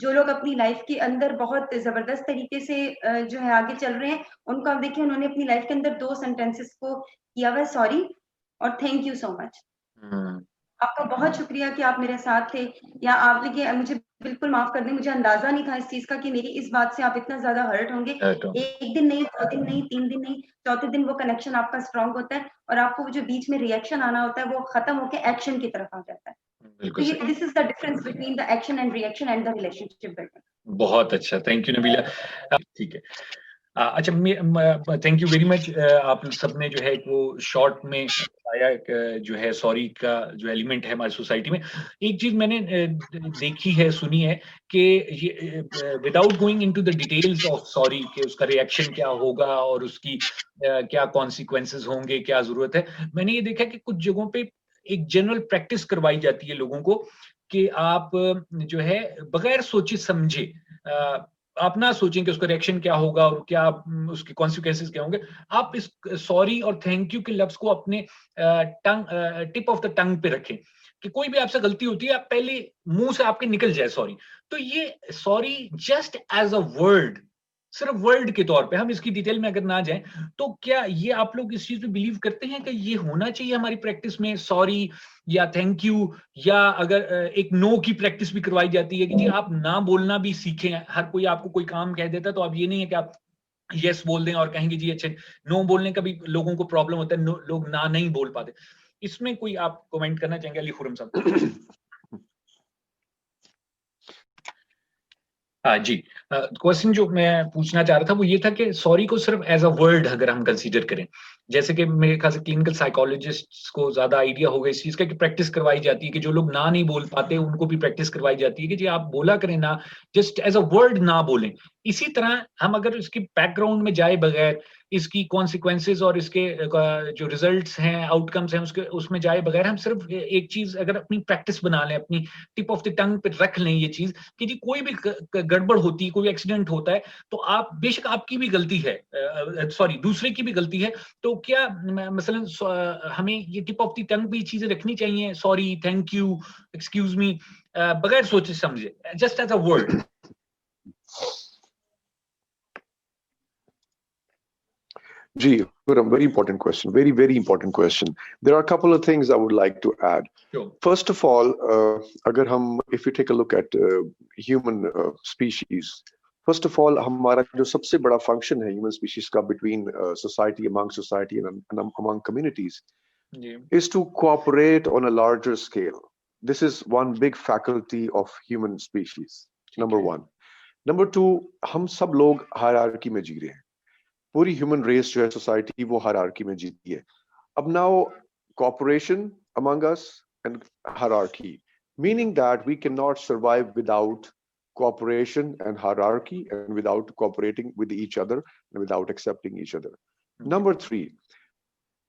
जो लोग अपनी लाइफ के अंदर बहुत जबरदस्त तरीके से जो है आगे चल रहे हैं, उनको आप देखिए उन्होंने अपनी लाइफ के अंदर 2 सेंटेंसेस को किया हुआ है, सॉरी और थैंक यू सो मच। आपका बहुत शुक्रिया कि आप मेरे साथ थे, या आप देखिए मुझे बिल्कुल माफ कर दें, मुझे अंदाजा नहीं था इस चीज का कि मेरी इस बात से आप इतना ज्यादा हर्ट होंगे। एक दिन नहीं, 2 दिन नहीं, 3 दिन नहीं, चौथे दिन वो कनेक्शन आपका स्ट्रांग होता है और आपको वो जो बीच में रिएक्शन आना होता है वो खत्म होकर एक्शन की तरफ आ जाता है। तो ये this is the difference between the action and reaction and the relationship building. बहुत अच्छा, थैंक यू नबीला। ठीक है, अच्छा, थैंक यू वेरी मच। आप सबने जो है वो शॉर्ट में बताया जो है सॉरी का जो एलिमेंट है हमारी सोसाइटी में। एक चीज मैंने देखी है, सुनी है कि ये without going into the details of sorry कि उसका रिएक्शन क्या होगा और उसकी क्या कॉन्सिक्वेंसेस होंगे, क्या जरूरत है, मैंने ये देखा कि कुछ जगहों पे एक जनरल प्रैक्टिस करवाई जाती है लोगों को कि आप जो है बगैर सोचे समझे, आप ना सोचें कि उसका रिएक्शन क्या होगा और क्या उसके कॉन्सिक्वेंसेस क्या होंगे, आप इस सॉरी और थैंक यू के लफ्ज को अपने टिप ऑफ द टंग पे रखें कि कोई भी आपसे गलती होती है आप पहले मुंह से आपके निकल जाए सॉरी। तो ये sorry just as a word, सिर्फ वर्ड के तौर पे, हम इसकी डिटेल में अगर ना जाएं, तो क्या ये आप लोग इस चीज पे बिलीव करते हैं कि ये होना चाहिए हमारी प्रैक्टिस में, सॉरी या थैंक यू, या अगर एक नो की प्रैक्टिस भी करवाई जाती है कि जी आप ना बोलना भी सीखें। हर कोई आपको कोई काम कह देता है तो आप ये नहीं है कि आप यस बोल दें और कहेंगे जी अच्छे, नो बोलने का भी लोगों को प्रॉब्लम होता है, लोग ना नहीं बोल पाते। इसमें कोई आप कमेंट करना चाहेंगे अली खुरम साहब? जी, क्वेश्चन जो मैं पूछना चाह रहा था वो ये था कि सॉरी को सिर्फ एज अ वर्ड अगर हम कंसीडर करें, जैसे कि मेरे ख्याल से क्लिनिकल साइकोलॉजिस्ट्स को ज्यादा आइडिया होगा इस चीज का कि प्रैक्टिस करवाई जाती है कि जो लोग ना नहीं बोल पाते उनको भी प्रैक्टिस करवाई जाती है कि जी आप बोला करें ना, जस्ट एज अ वर्ड ना बोलें। इसी तरह हम अगर इसकी बैकग्राउंड में जाए बगैर, इसकी कॉन्सिक्वेंसेज और इसके जो रिजल्ट्स हैं, आउटकम्स हैं, उसमें जाए बगैर, हम सिर्फ एक चीज अगर अपनी प्रैक्टिस बना लें, अपनी टिप ऑफ द टंग पे रख लें ये चीज कि जी कोई भी गड़बड़ होती है, कोई एक्सीडेंट होता है, तो आप बेशक आपकी भी गलती है, सॉरी दूसरे की भी गलती है, तो क्या मसलन हमें ये टिप ऑफ द टंग पे ये चीजें रखनी चाहिए, sorry, thank you, excuse me, बगैर सोचे समझे, just as a word? Gee, very important question. Very, very important question. There are a couple of things I would like to add. Sure. First of all, if you take a look at human species, first of all, हमारा जो सबसे बड़ा function है human species का between society, among society and among communities, is to cooperate on a larger scale. This is one big faculty of human species. Number one. Number two, हम सब लोग hierarchy में जी रहे हैं. पूरी ह्यूमन रेस जो है सोसाइटी वो हायरार्की में जीती है. अब now cooperation among us and hierarchy, meaning that we cannot survive without cooperation and hierarchy and without cooperating with each other and without accepting each other. Number three,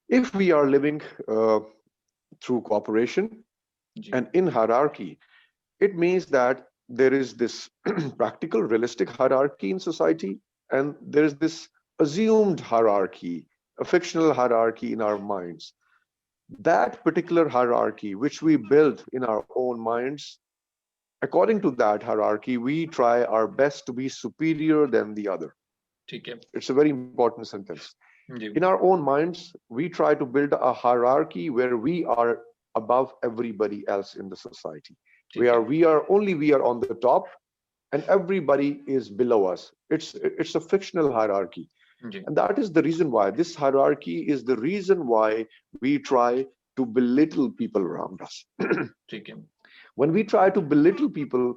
if we are living through cooperation and in hierarchy, it means that there is this practical, realistic hierarchy in society, and there is this assumed hierarchy, a fictional hierarchy in our minds. That particular hierarchy, which we build in our own minds, according to that hierarchy, we try our best to be superior than the other. Okay. It's a very important sentence. In our own minds, we try to build a hierarchy where we are above everybody else in the society. We are on the top, and everybody is below us. It's a fictional hierarchy. And that is the reason why this hierarchy is the reason why we try to belittle people around us. When we try to belittle people,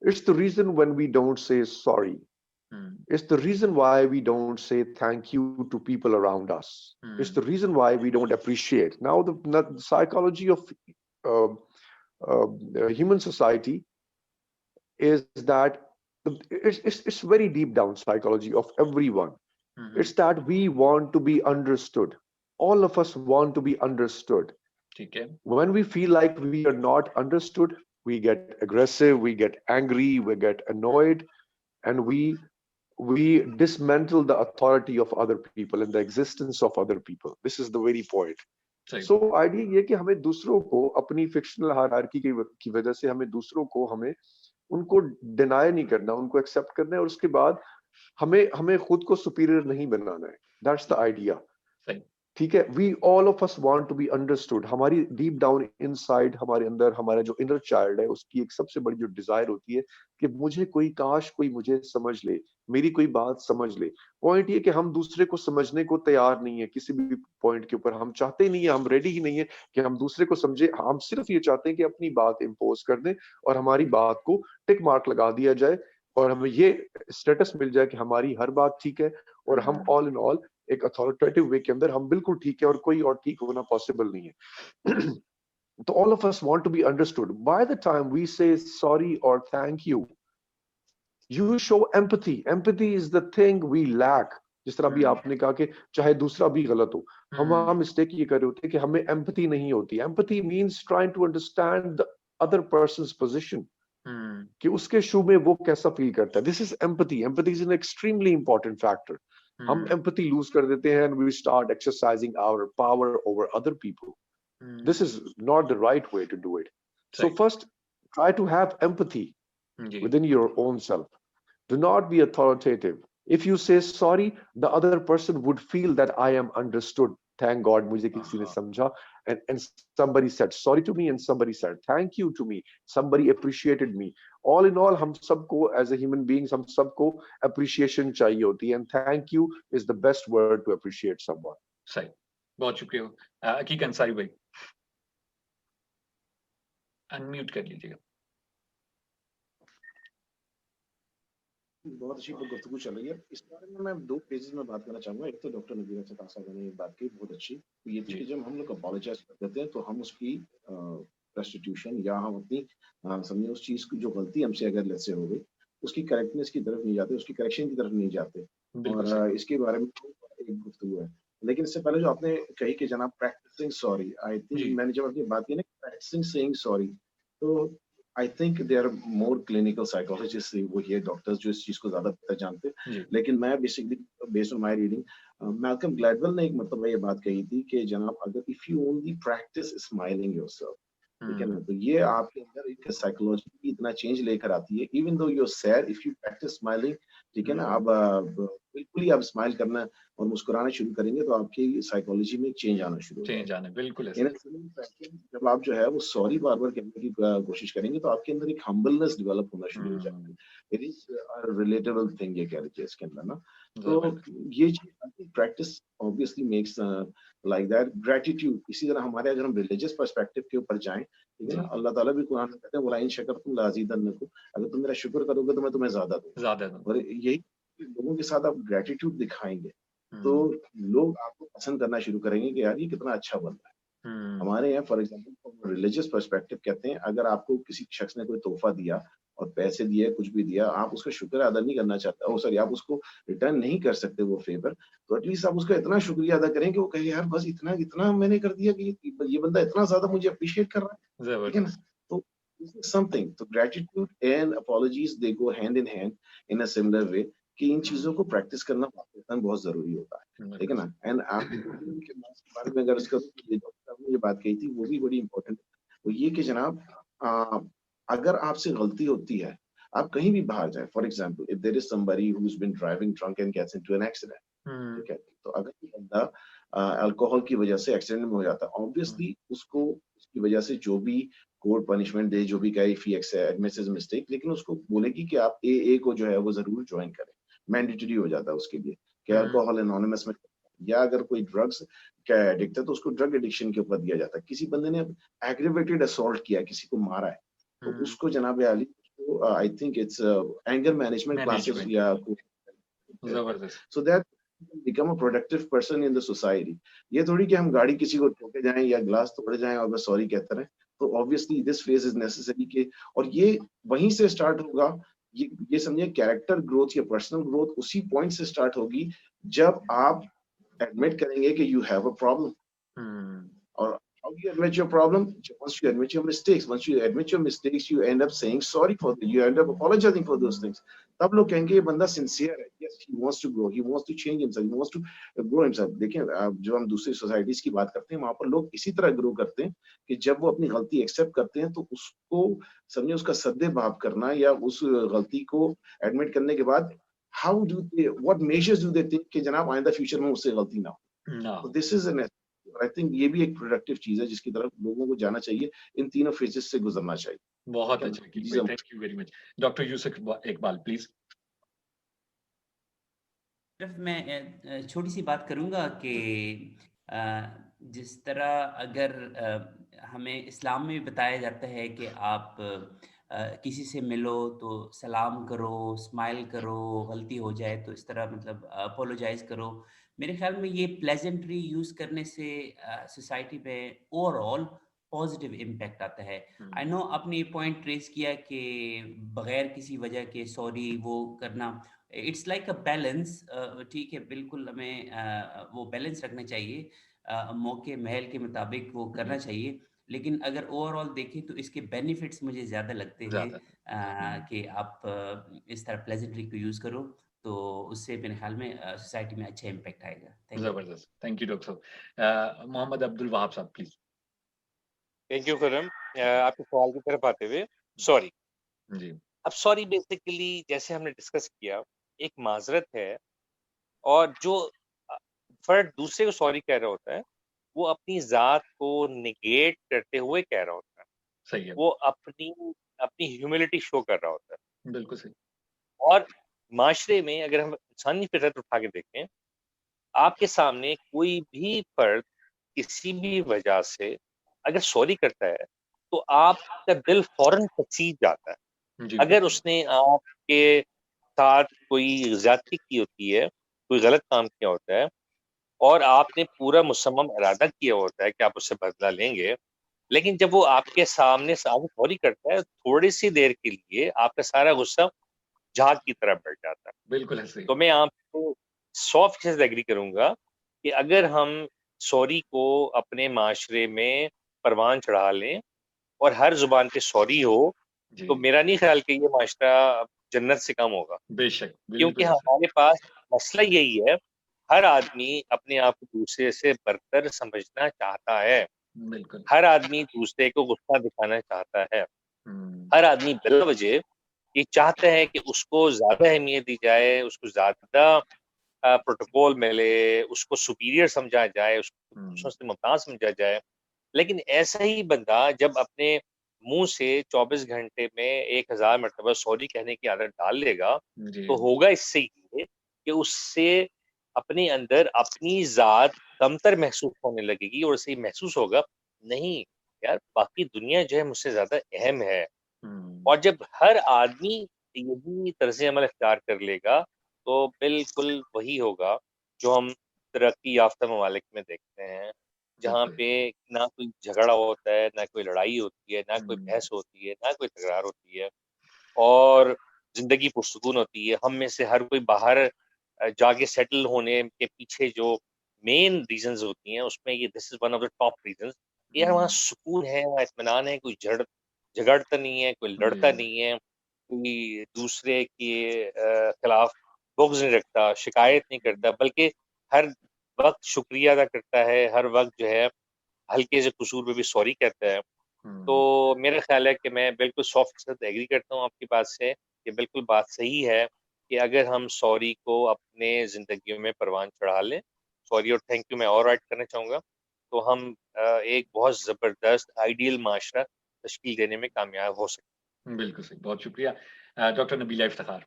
it's the reason when we don't say sorry. It's the reason why we don't say thank you to people around us. It's the reason why we don't appreciate. Now, the psychology of human society is that it's very deep down psychology of everyone. It's that we want to be understood. All of us want to be understood. Okay. When we feel like we are not understood, we get aggressive, we get angry, we get annoyed, and we dismantle the authority of other people and the existence of other people. This is the very point. So idea ये कि हमें दूसरों को अपनी fictional hierarchy की वजह से हमें दूसरों को हमें उनको deny नहीं करना, उनको accept करना है, और उसके बाद हमें खुद को superior नहीं बनाना है. That's the idea. ठीक है, we all of us want to be understood. हमारी deep down inside, हमारे अंदर हमारा जो inner child है, उसकी एक सबसे बड़ी जो desire होती है कि मुझे काश कोई मुझे समझ ले, मेरी कोई बात समझ ले. पॉइंट ये कि हम दूसरे को समझने को तैयार नहीं है. किसी भी पॉइंट के ऊपर हम चाहते ही नहीं है, हम रेडी ही नहीं है कि हम दूसरे को समझे. हम सिर्फ ये चाहते हैं कि अपनी बात इम्पोज कर दें और हमारी बात को टिक मार्क लगा दिया जाए और हमें ये स्टेटस मिल जाए कि हमारी हर बात ठीक है और हम ऑल इन ऑल एक अथॉरिटेटिव वे के अंदर हम बिल्कुल ठीक है और कोई और ठीक होना पॉसिबल नहीं है. तो all of us want to be understood. By the time we say sorry or thank you, you show empathy. Empathy is the thing we lack. जिस तरह भी आपने कहा कि चाहे दूसरा भी गलत हो, हम मिस्टेक ये कर रहे होते हैं कि हमें empathy नहीं होती. Empathy means trying to understand the other person's position. कि उसके शू में वो कैसा फील करता है. This is empathy. Empathy is an extremely important factor. हम empathy lose कर देते हैं and we start exercising our power over other people. This is not the right way to do it. So first, try to have empathy within your own self. Do not be authoritative. If you say sorry, the other person would feel that I am understood. Thank God, मुझे किसी ने समझा, and somebody said sorry to me, and somebody said thank you to me. Somebody appreciated me. All in all, हम सबको as a human beings, हम सबको appreciation चाहिए होती है, and thank you is the best word to appreciate someone. सही, बहुत शुक्रिया. हकीक अंसारी भाई, अनम्यूट कर लीजिएगा. बहुत अच्छी गुफ्तगू चल रही है. इस बारे में मैं 2 पेजेस में बात करना चाहूंगा. एक तो डॉक्टर नबीर अख्तर साहब ने एक बात की बहुत अच्छी, तो ये थी कि जब हम लोग अपोलोजाइज करते हैं तो हम उसकी रेस्टिट्यूशन या हम अपनी समझे उस चीज की जो गलती हमसे अगर लेट से हो गई उसकी करेक्टनेस की तरफ नहीं जाते, उसकी करेक्शन की तरफ नहीं जाते. और इसके बारे में एक गुफ्तगू है. लेकिन इससे पहले जो आपने कही कि जनाब प्रैक्टिसिंग सॉरी, आई थिंक मैंने जब अपनी बात की ना प्रैक्टिसिंग सेइंग सॉरी, तो I think there are more clinical psychologists वो ये डॉक्टर्स जो इस चीज को ज्यादा बेहतर जानते हैं. लेकिन मैं basically based on my reading, Malcolm Gladwell ने एक मतलब ये बात कही थी कि जनाब अगर if you only practice smiling yourself, ठीक है ना, तो ये आपके अंदर एक साइकोलॉजी इतना चेंज लेकर आती है. Even though you are sad, if you practise smiling, ठीक है ना, आप बिल्कुल ही आप स्माइल करना और मुस्कुराना शुरू करेंगे तो आपकी साइकोलॉजी में चेंज आना शुरू हो जाएगा. बिल्कुल. जब आप जो है वो सॉरी बार बार कहने की कोशिश करेंगे तो आपके अंदर एक हम्बलनेस डेवलप होना शुरू हो जाएगा. It is a relatable thing ये कह लीजिए इसके अंदर ना. तो ये चीज practice obviously makes like that gratitude. इसी तरह हमारे अगर हम रिलीजियस पर्सपेक्टिव के ऊपर जाएं, ठीक है ना, अल्लाह ताला भी कुरान में कहते हैं वला इन शकरतुम लाज़ीदन्नकुम, अगर तुम मेरा शुक्र करोगे तो मैं तुम्हें ज्यादा दूंगा. और यही लोगों के साथ आप ग्रेटिट्यूड दिखाएंगे तो लोग आपको पसंद करना शुरू करेंगे कि यार ये कितना अच्छा बंदा है. हमारे यहाँ फॉर एग्जांपल रिलीजियस पर्सपेक्टिव कहते हैं अगर आपको किसी शख्स ने कोई तोहफा दिया और पैसे दिए, कुछ भी दिया, आप उसका शुक्र अदा नहीं करना चाहते, सॉरी आप उसको रिटर्न नहीं कर सकते वो फेवर, तो एटलीस्ट आप उसका इतना शुक्रिया अदा करें कि वो कहे यार बस इतना इतना मैंने कर दिया कि ये बंदा इतना ज्यादा मुझे अप्रिशिएट कर रहा है, ठीक है ना. तो समथिंग, तो gratitude and apologies they go hand in hand in a similar way कि इन चीजों को प्रैक्टिस करना पाकिस्तान बहुत जरूरी होता है, ठीक है ना. एंड आप के बारे में अगर इसका ये बात कही थी वो भी बड़ी इंपॉर्टेंट है. वो ये कि जनाब अगर आपसे गलती होती है, आप कहीं भी बाहर जाए, for example if there is somebody who has been driving drunk and gets into an accident, ठीक है, तो अगर ये बंदा अल्कोहल की वजह से एक्सीडेंट में हो जाता है, ऑब्वियसली उसको उसकी वजह से जो भी कोर्ट पनिशमेंट दे, जो भी कहे if he admits his mistake, लेकिन उसको बोलेगी कि आप ए को जो है वो जरूर ज्वाइन करें. मैंडेटरी हो जाता है उसके लिए कि अल्कोहल एनोनिमस में, या अगर कोई ड्रग्स का एडिक्ट है तो उसको ड्रग एडिक्शन के ऊपर दिया जाता है. किसी बंदे ने एग्रीवेटेड असॉल्ट किया, किसी को मारा है, तो उसको जनाब Ali I think it's anger management classes या so that become a productive person in the society. ये थोड़ी कि हम गाड़ी किसी को ठोके जाएं या ग्लास तोड़े जाएं और बस सॉरी कहते रहें. तो obviously this phase is necessary के, और ये वहीं से स्टार्ट होगा ये समझिए कैरेक्टर ग्रोथ या पर्सनल ग्रोथ उसी पॉइंट से स्टार्ट होगी जब आप एडमिट करेंगे कि यू हैव अ प्रॉब्लम। और how do you admit your problem? Once you admit your mistakes, once you admit your mistakes, you end up saying sorry for them. You end up apologizing for those things. तब लोग कहेंगे ये बंदा sincere है. Yes, he wants to grow. He wants to change himself. He wants to grow himself. देखिए जो हम दूसरी सोसाइटीज की बात करते हैं वहां पर लोग इसी तरह ग्रो करते हैं कि जब वो अपनी गलती एक्सेप्ट करते हैं तो उसको समझे उसका सद्देभाव करना या उस गलती को एडमिट करने के बाद what measures do they take कि जनाब आइंदा फ्यूचर में उससे गलती ना हो. So this is an I think ये भी एक प्रोडक्टिव चीज है जिसकी तरफ लोगों को जाना चाहिए, इन तीनों फेजेस से गुजरना चाहिए. बहुत अच्छा, thank you very much. Doctor Yusuf Iqbal please. सिर्फ मैं छोटी सी बात करूंगा कि जिस तरह अगर हमें इस्लाम में बताया जाता है कि आप किसी से मिलो तो सलाम करो, स्माइल करो, गलती हो जाए तो इस तरह मतलब अपोलोजाइज करो. मेरे ख्याल में ये प्लेजेंट्री यूज़ करने से सोसाइटी पे ओवरऑल पॉजिटिव इम्पैक्ट आता है. आई नो आपने ये पॉइंट ट्रेस किया कि बगैर किसी वजह के सॉरी वो करना, इट्स लाइक अ बैलेंस. ठीक है, बिल्कुल हमें वो बैलेंस रखना चाहिए, मौके महल के मुताबिक वो करना चाहिए. लेकिन अगर ओवरऑल देखें तो इसके बेनिफिट्स मुझे ज़्यादा लगते हैं कि आप इस तरह प्लेजेंट्री को यूज़ करो तो उससे मेरे ख्याल में सोसाइटी में अच्छा इम्पैक्ट आएगा. जबरदस्त, थैंक यू डॉक्टर साहब. मोहम्मद अब्दुल वहाब साहब प्लीज. थैंक यू करम. आपके सवाल की तरफ आते हुए सॉरी जी. अब सॉरी बेसिकली जैसे हमने डिस्कस किया एक माजरत है, और जो फर्द दूसरे को सॉरी कह रहा होता है वो अपनी जात को निगेट करते हुए कह रहा होता है. सही है. वो अपनी ह्यूमिलिटी शो कर रहा होता है. बिल्कुल सही. और माशरे में अगर हम इंसानी फितरत उठा के देखें, आपके सामने कोई भी फर्द किसी भी वजह से अगर सॉरी करता है तो आपका दिल फौरन पसीज जाता है. अगर उसने आपके साथ कोई ज्यादती की होती है, कोई गलत काम किया होता है और आपने पूरा मुसम्मम इरादा किया होता है कि आप उससे बदला लेंगे, लेकिन जब वो आपके सामने सॉरी करता है थोड़ी सी देर के लिए आपका सारा गुस्सा झाग की तरह बढ़ जाता है. बिल्कुल ऐसे. तो मैं आपको 100% एग्री करूंगा कि अगर हम सॉरी को अपने माशरे में परवान चढ़ा लें और हर जुबान पे सॉरी हो तो मेरा नहीं ख्याल कि ये माशरा जन्नत से कम होगा. बेशक. क्योंकि हमारे पास मसला यही है, हर आदमी अपने आप को दूसरे से बरतर समझना चाहता है. बिल्कुल. हर आदमी दूसरे को गुस्सा दिखाना चाहता है. हर आदमी बिला वजह ये चाहता है कि उसको ज्यादा अहमियत दी जाए, उसको ज्यादा प्रोटोकॉल मिले, उसको सुपीरियर समझा जाए, उसको दूसरों से मुमताज समझा जाए. लेकिन ऐसा ही बंदा जब अपने मुंह से 24 घंटे में 1000 मरतबा सॉरी कहने की आदत डाल लेगा तो होगा इससे ये कि उससे अपने अंदर अपनी जात कमतर महसूस होने लगेगी और उसे महसूस होगा नहीं यार बाकी दुनिया जो है मुझसे ज्यादा अहम है. और जब हर आदमी यही तर्ज अमल इख्तियार कर लेगा तो बिल्कुल वही होगा जो हम तरक्की याफ्ता ममालिक में देखते हैं, जहाँ पे ना कोई झगड़ा होता है, ना कोई लड़ाई होती है, ना कोई बहस होती है, ना कोई तकरार होती है और जिंदगी पुरसुकून होती है. हम में से हर कोई बाहर जाके सेटल होने के पीछे जो मेन रीजंस होती हैं उसमें ये this is one of the top reasons. यार वहाँ सुकून है, वहाँ इत्मीनान है, कोई झगड़ता नहीं है, कोई लड़ता नहीं है, कोई दूसरे के खिलाफ बुग़्ज़ नहीं रखता, शिकायत नहीं करता, बल्कि हर वक्त शुक्रिया अदा करता है, हर वक्त जो है हल्के से कसूर पे भी सॉरी कहता है. तो मेरा ख्याल है कि मैं बिल्कुल 100% एग्री करता हूँ आपकी बात से कि बिल्कुल बात सही है कि अगर हम सॉरी को अपने ज़िंदगियों में परवान चढ़ा लें, सॉरी और थैंक यू मैं और ऐड करना चाहूँगा, तो हम एक बहुत ज़बरदस्त आइडियल माशरा तश्कील देने में कामयाब हो सकते हैं. बिल्कुल सही, बहुत शुक्रिया. डॉक्टर नबीला इफ्तिखार.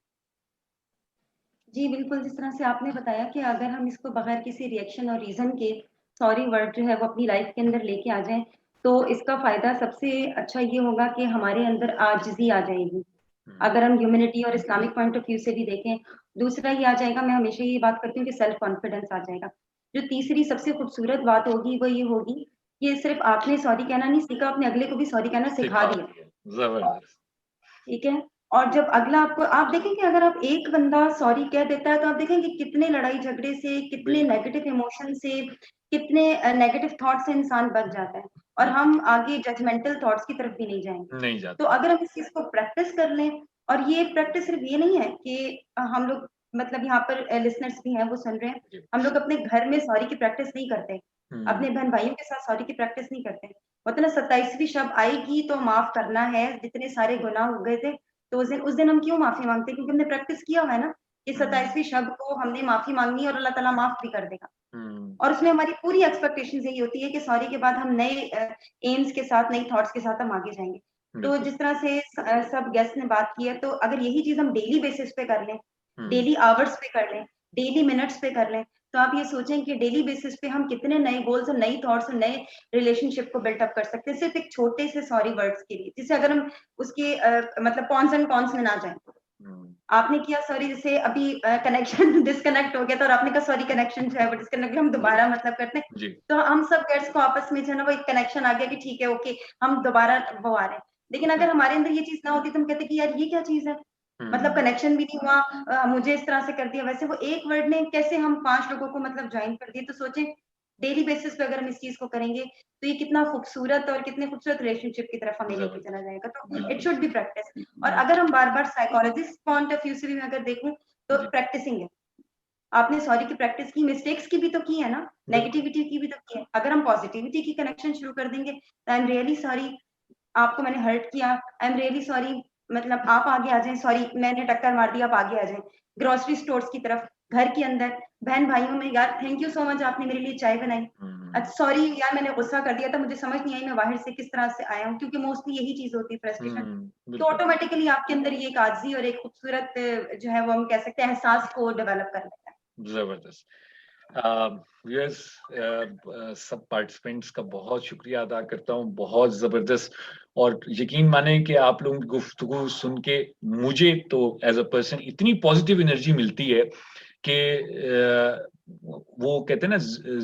जी बिल्कुल, जिस तरह से आपने बताया कि अगर हम इसको बगैर किसी रिएक्शन और रीजन के सॉरी वर्ड जो है वो अपनी लाइफ के अंदर लेके आ जाएं तो इसका फायदा सबसे अच्छा ये होगा कि हमारे अंदर आजिज़ी आ जाएगी. अगर हम ह्यूमैनिटी और इस्लामिक पॉइंट ऑफ व्यू से भी देखें, दूसरा ये आ जाएगा, मैं हमेशा ये बात करती हूँ कि सेल्फ कॉन्फिडेंस आ जाएगा. जो तीसरी सबसे खूबसूरत बात होगी वो ये होगी कि सिर्फ आपने सॉरी कहना नहीं सीखा, आपने अगले को भी सॉरी कहना सिखा दिया. जबरदस्त. ठीक है. और जब अगला आपको, आप देखेंगे अगर आप एक बंदा सॉरी कह देता है तो आप देखेंगे कितने लड़ाई झगड़े से, कितने नेगेटिव इमोशन से, कितने नेगेटिव थॉट से इंसान बच जाता है, और हम आगे जजमेंटल थॉट्स की तरफ भी नहीं जाएंगे। नहीं जाते। तो अगर हम इस चीज को प्रैक्टिस कर लें, और ये प्रैक्टिस सिर्फ ये नहीं है कि हम लोग, मतलब यहाँ पर लिसनर्स भी हैं वो सुन रहे हैं, हम लोग अपने घर में सॉरी की प्रैक्टिस नहीं करते, अपने बहन भाइयों के साथ सॉरी की प्रैक्टिस नहीं करते। मतलब 27वीं शब आएगी तो माफ करना है, जितने सारे गुनाह हो गए थे तो उस दिन हम क्यों माफी मांगते हैं? क्योंकि हमने प्रैक्टिस किया हुआ है ना कि 27वीं शब को हमने माफी मांगनी है और अल्लाह ताला माफ भी कर देगा। और उसमें हमारी पूरी एक्सपेक्टेशन यही होती है कि सॉरी के बाद हम नए एम्स के साथ, नई थॉट्स के साथ हम आगे जाएंगे। तो जिस तरह से सब गेस्ट ने बात की है, तो अगर यही चीज हम डेली बेसिस पे कर लें, डेली आवर्स पे कर लें, डेली मिनट्स पे कर लें, तो आप ये सोचें कि डेली बेसिस पे हम कितने नए गोल्स और नई थॉट्स और नए रिलेशनशिप को बिल्टअप कर सकते हैं सिर्फ एक छोटे से सॉरी वर्ड्स के लिए, जिससे अगर हम उसके मतलब कॉन्स एंड कॉन्स में ना जाएं। आपने किया सॉरी, जैसे अभी कनेक्शन डिस्कनेक्ट हो गया था और आपने कहा सॉरी कनेक्शन जो है वो डिस्कनेक्ट, हम दोबारा मतलब करते हैं, तो हम सब गेट्स को आपस में जो है ना वो एक कनेक्शन आ गया कि ठीक है ओके हम दोबारा वो आ रहे हैं। लेकिन अगर हमारे अंदर ये चीज ना होती तो हम कहते कि यार ये क्या चीज है, मतलब कनेक्शन भी नहीं हुआ, मुझे इस तरह से कर दिया, वैसे वो एक वर्ड ने कैसे हम 5 लोगों को मतलब ज्वाइन कर दिए। तो सोचें डेली बेसिस पे अगर हम इस चीज को करेंगे तो ये कितना खूबसूरत और कितने खूबसूरत रिलेशनशिप की तरफ हमें लेके चला जाएगा। तो इट शुड बी प्रैक्टिस। और अगर हम बार बार साइकोलॉजिस्ट पॉइंट ऑफ व्यू से भी मैं अगर देखूं तो प्रैक्टिसिंग है। आपने सॉरी की प्रैक्टिस की, मिस्टेक्स की भी तो की है ना, नेगेटिविटी की भी तो की है। अगर हम पॉजिटिविटी की कनेक्शन शुरू कर देंगे, आई एम रियली सॉरी, आपको मैंने हर्ट किया, आई एम रियली सॉरी, मतलब आप आगे आ जाएं, सॉरी मैंने टक्कर मार दी, आप आगे आ जाएं। ग्रोसरी स्टोर्स की तरफ, घर के अंदर, बहन भाइयों में, यार थैंक यू सो मच आपने मेरे लिए चाय बनाई, अच्छा सॉरी यार मैंने गुस्सा कर दिया था, मुझे समझ नहीं आई मैं बाहर से किस तरह से आया हूँ, क्योंकि मोस्टली यही चीज होती है फ्रस्ट्रेशन। तो ऑटोमेटिकली आपके अंदर ये एक आजी और एक खूबसूरत जो है वो हम कह सकते हैं एहसास को डेवलप कर लेता है। जबरदस्त। व्यूअर्स, सब पार्टिसिपेंट्स का बहुत शुक्रिया अदा करता हूँ, बहुत जबरदस्त। और यकीन माने कि आप लोगों की गुफ्तगू सुन के मुझे तो एज अ पर्सन इतनी पॉजिटिव एनर्जी मिलती है कि वो कहते हैं ना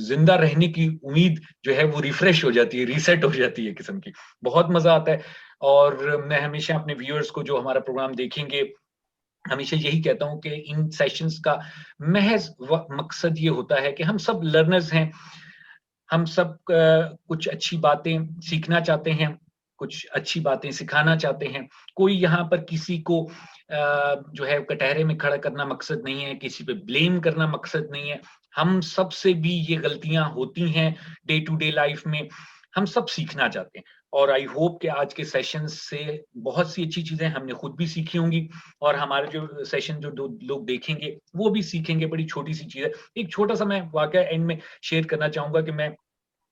जिंदा रहने की उम्मीद जो है वो रिफ्रेश हो जाती है, रीसेट हो जाती है किस्म की। बहुत मजा आता है। और मैं हमेशा अपने व्यूअर्स को जो हमारा प्रोग्राम देखेंगे हमेशा यही कहता हूं कि इन सेशंस का महज मकसद ये होता है कि हम सब लर्नर्स हैं, हम सब कुछ अच्छी बातें सीखना चाहते हैं, कुछ अच्छी बातें सिखाना चाहते हैं। कोई यहाँ पर किसी को जो है कटहरे में खड़ा करना मकसद नहीं है, किसी पे ब्लेम करना मकसद नहीं है। हम सब से भी ये गलतियां होती हैं डे टू डे लाइफ में, हम सब सीखना चाहते हैं। और आई होप कि आज के सेशन से बहुत सी अच्छी चीजें हमने खुद भी सीखी होंगी और हमारे जो सेशन जो लोग देखेंगे वो भी सीखेंगे। बड़ी छोटी सी चीज है। एक छोटा सा मैं वाकया एंड में शेयर करना चाहूंगा कि मैं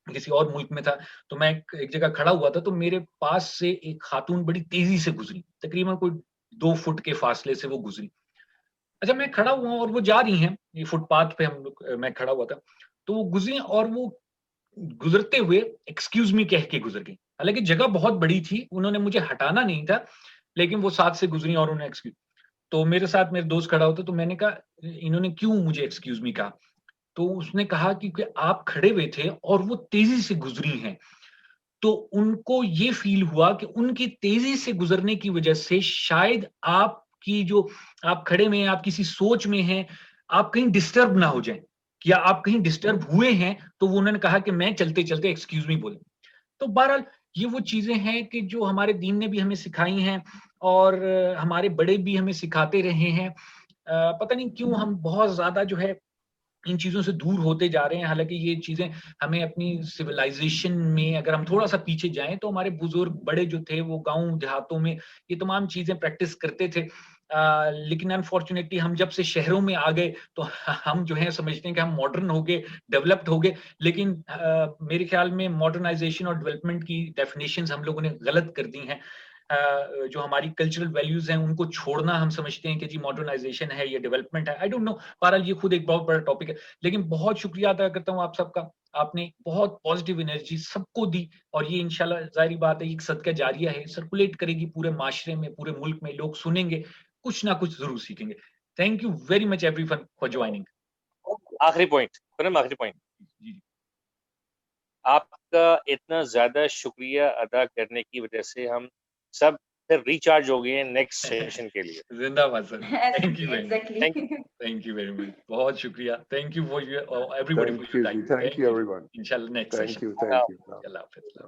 किसी और मुल्क में था, तो मैं एक जगह खड़ा हुआ था, तो मेरे पास से एक खातून बड़ी तेजी से गुजरी, तकरीबन कोई 2 फुट के फासले से वो गुजरी। अच्छा, मैं खड़ा हुआ और वो जा रही हैं, ये फुटपाथ पे हम लोग, मैं खड़ा हुआ था, तो वो गुजरी और वो गुजरते हुए एक्सक्यूज मी कह के गुजर गई। हालांकि जगह बहुत बड़ी थी, उन्होंने मुझे हटाना नहीं था, लेकिन वो साथ से गुजरी और उन्होंने एक्सक्यूज। तो मेरे साथ मेरे दोस्त खड़ा होता, तो मैंने कहा इन्होंने क्यों मुझे एक्सक्यूज मी कहा? तो उसने कहा क्योंकि आप खड़े हुए थे और वो तेजी से गुजरी हैं, तो उनको ये फील हुआ कि उनकी तेजी से गुजरने की वजह से शायद आपकी जो आप खड़े में हैं, आप किसी सोच में हैं, आप कहीं डिस्टर्ब ना हो जाएं, या आप कहीं डिस्टर्ब हुए हैं, तो वो उन्होंने कहा कि मैं चलते चलते एक्सक्यूज मी बोले। तो बहरहाल ये वो चीजें हैं कि जो हमारे दीन ने भी हमें सिखाई हैं और हमारे बड़े भी हमें सिखाते रहे हैं। पता नहीं क्यों हम बहुत ज्यादा जो है इन चीजों से दूर होते जा रहे हैं। हालांकि ये चीजें हमें अपनी सिविलाइजेशन में अगर हम थोड़ा सा पीछे जाएं तो हमारे बुजुर्ग बड़े जो थे वो गांव देहातों में ये तमाम चीजें प्रैक्टिस करते थे। लेकिन अनफॉर्चुनेटली हम जब से शहरों में आ गए तो हम जो है समझते हैं कि हम मॉडर्न हो गए, डेवलप्ड हो गए। लेकिन मेरे ख्याल में मॉडर्नाइजेशन और डेवलपमेंट की डेफिनेशंस हम लोगों ने गलत कर दी हैं। जो हमारी कल्चरल वैल्यूज हैं उनको छोड़ना हम समझते हैं कि जी मॉडर्नाइजेशन है, ये डेवलपमेंट है। आई डोंट नो, बहरहाल ये खुद एक बहुत बड़ा टॉपिक है। लेकिन बहुत शुक्रिया अदा करता हूँ आप सबका, आपने बहुत पॉजिटिव एनर्जी सबको दी और ये इंशाल्लाह जाहिर बात है एक सदका जारिया है, सर्कुलेट करेगी पूरे माशरे में, पूरे मुल्क में। लोग सुनेंगे, कुछ ना कुछ जरूर सीखेंगे। Thank you very much everyone for joining. आखिरी पॉइंट, आखिरी पॉइंट, आपका इतना ज्यादा शुक्रिया अदा करने की वजह से हम सब फिर रिचार्ज हो गए हैं नेक्स्ट सेशन के लिए। जिंदाबाद sir, thank you Exactly. Thank you very much, बहुत शुक्रिया, thank you for your everybody for your time, Thank you everyone. इंशाल्लाह नेक्स्ट Thank सेशन, you. अल्लाह हाफिज़।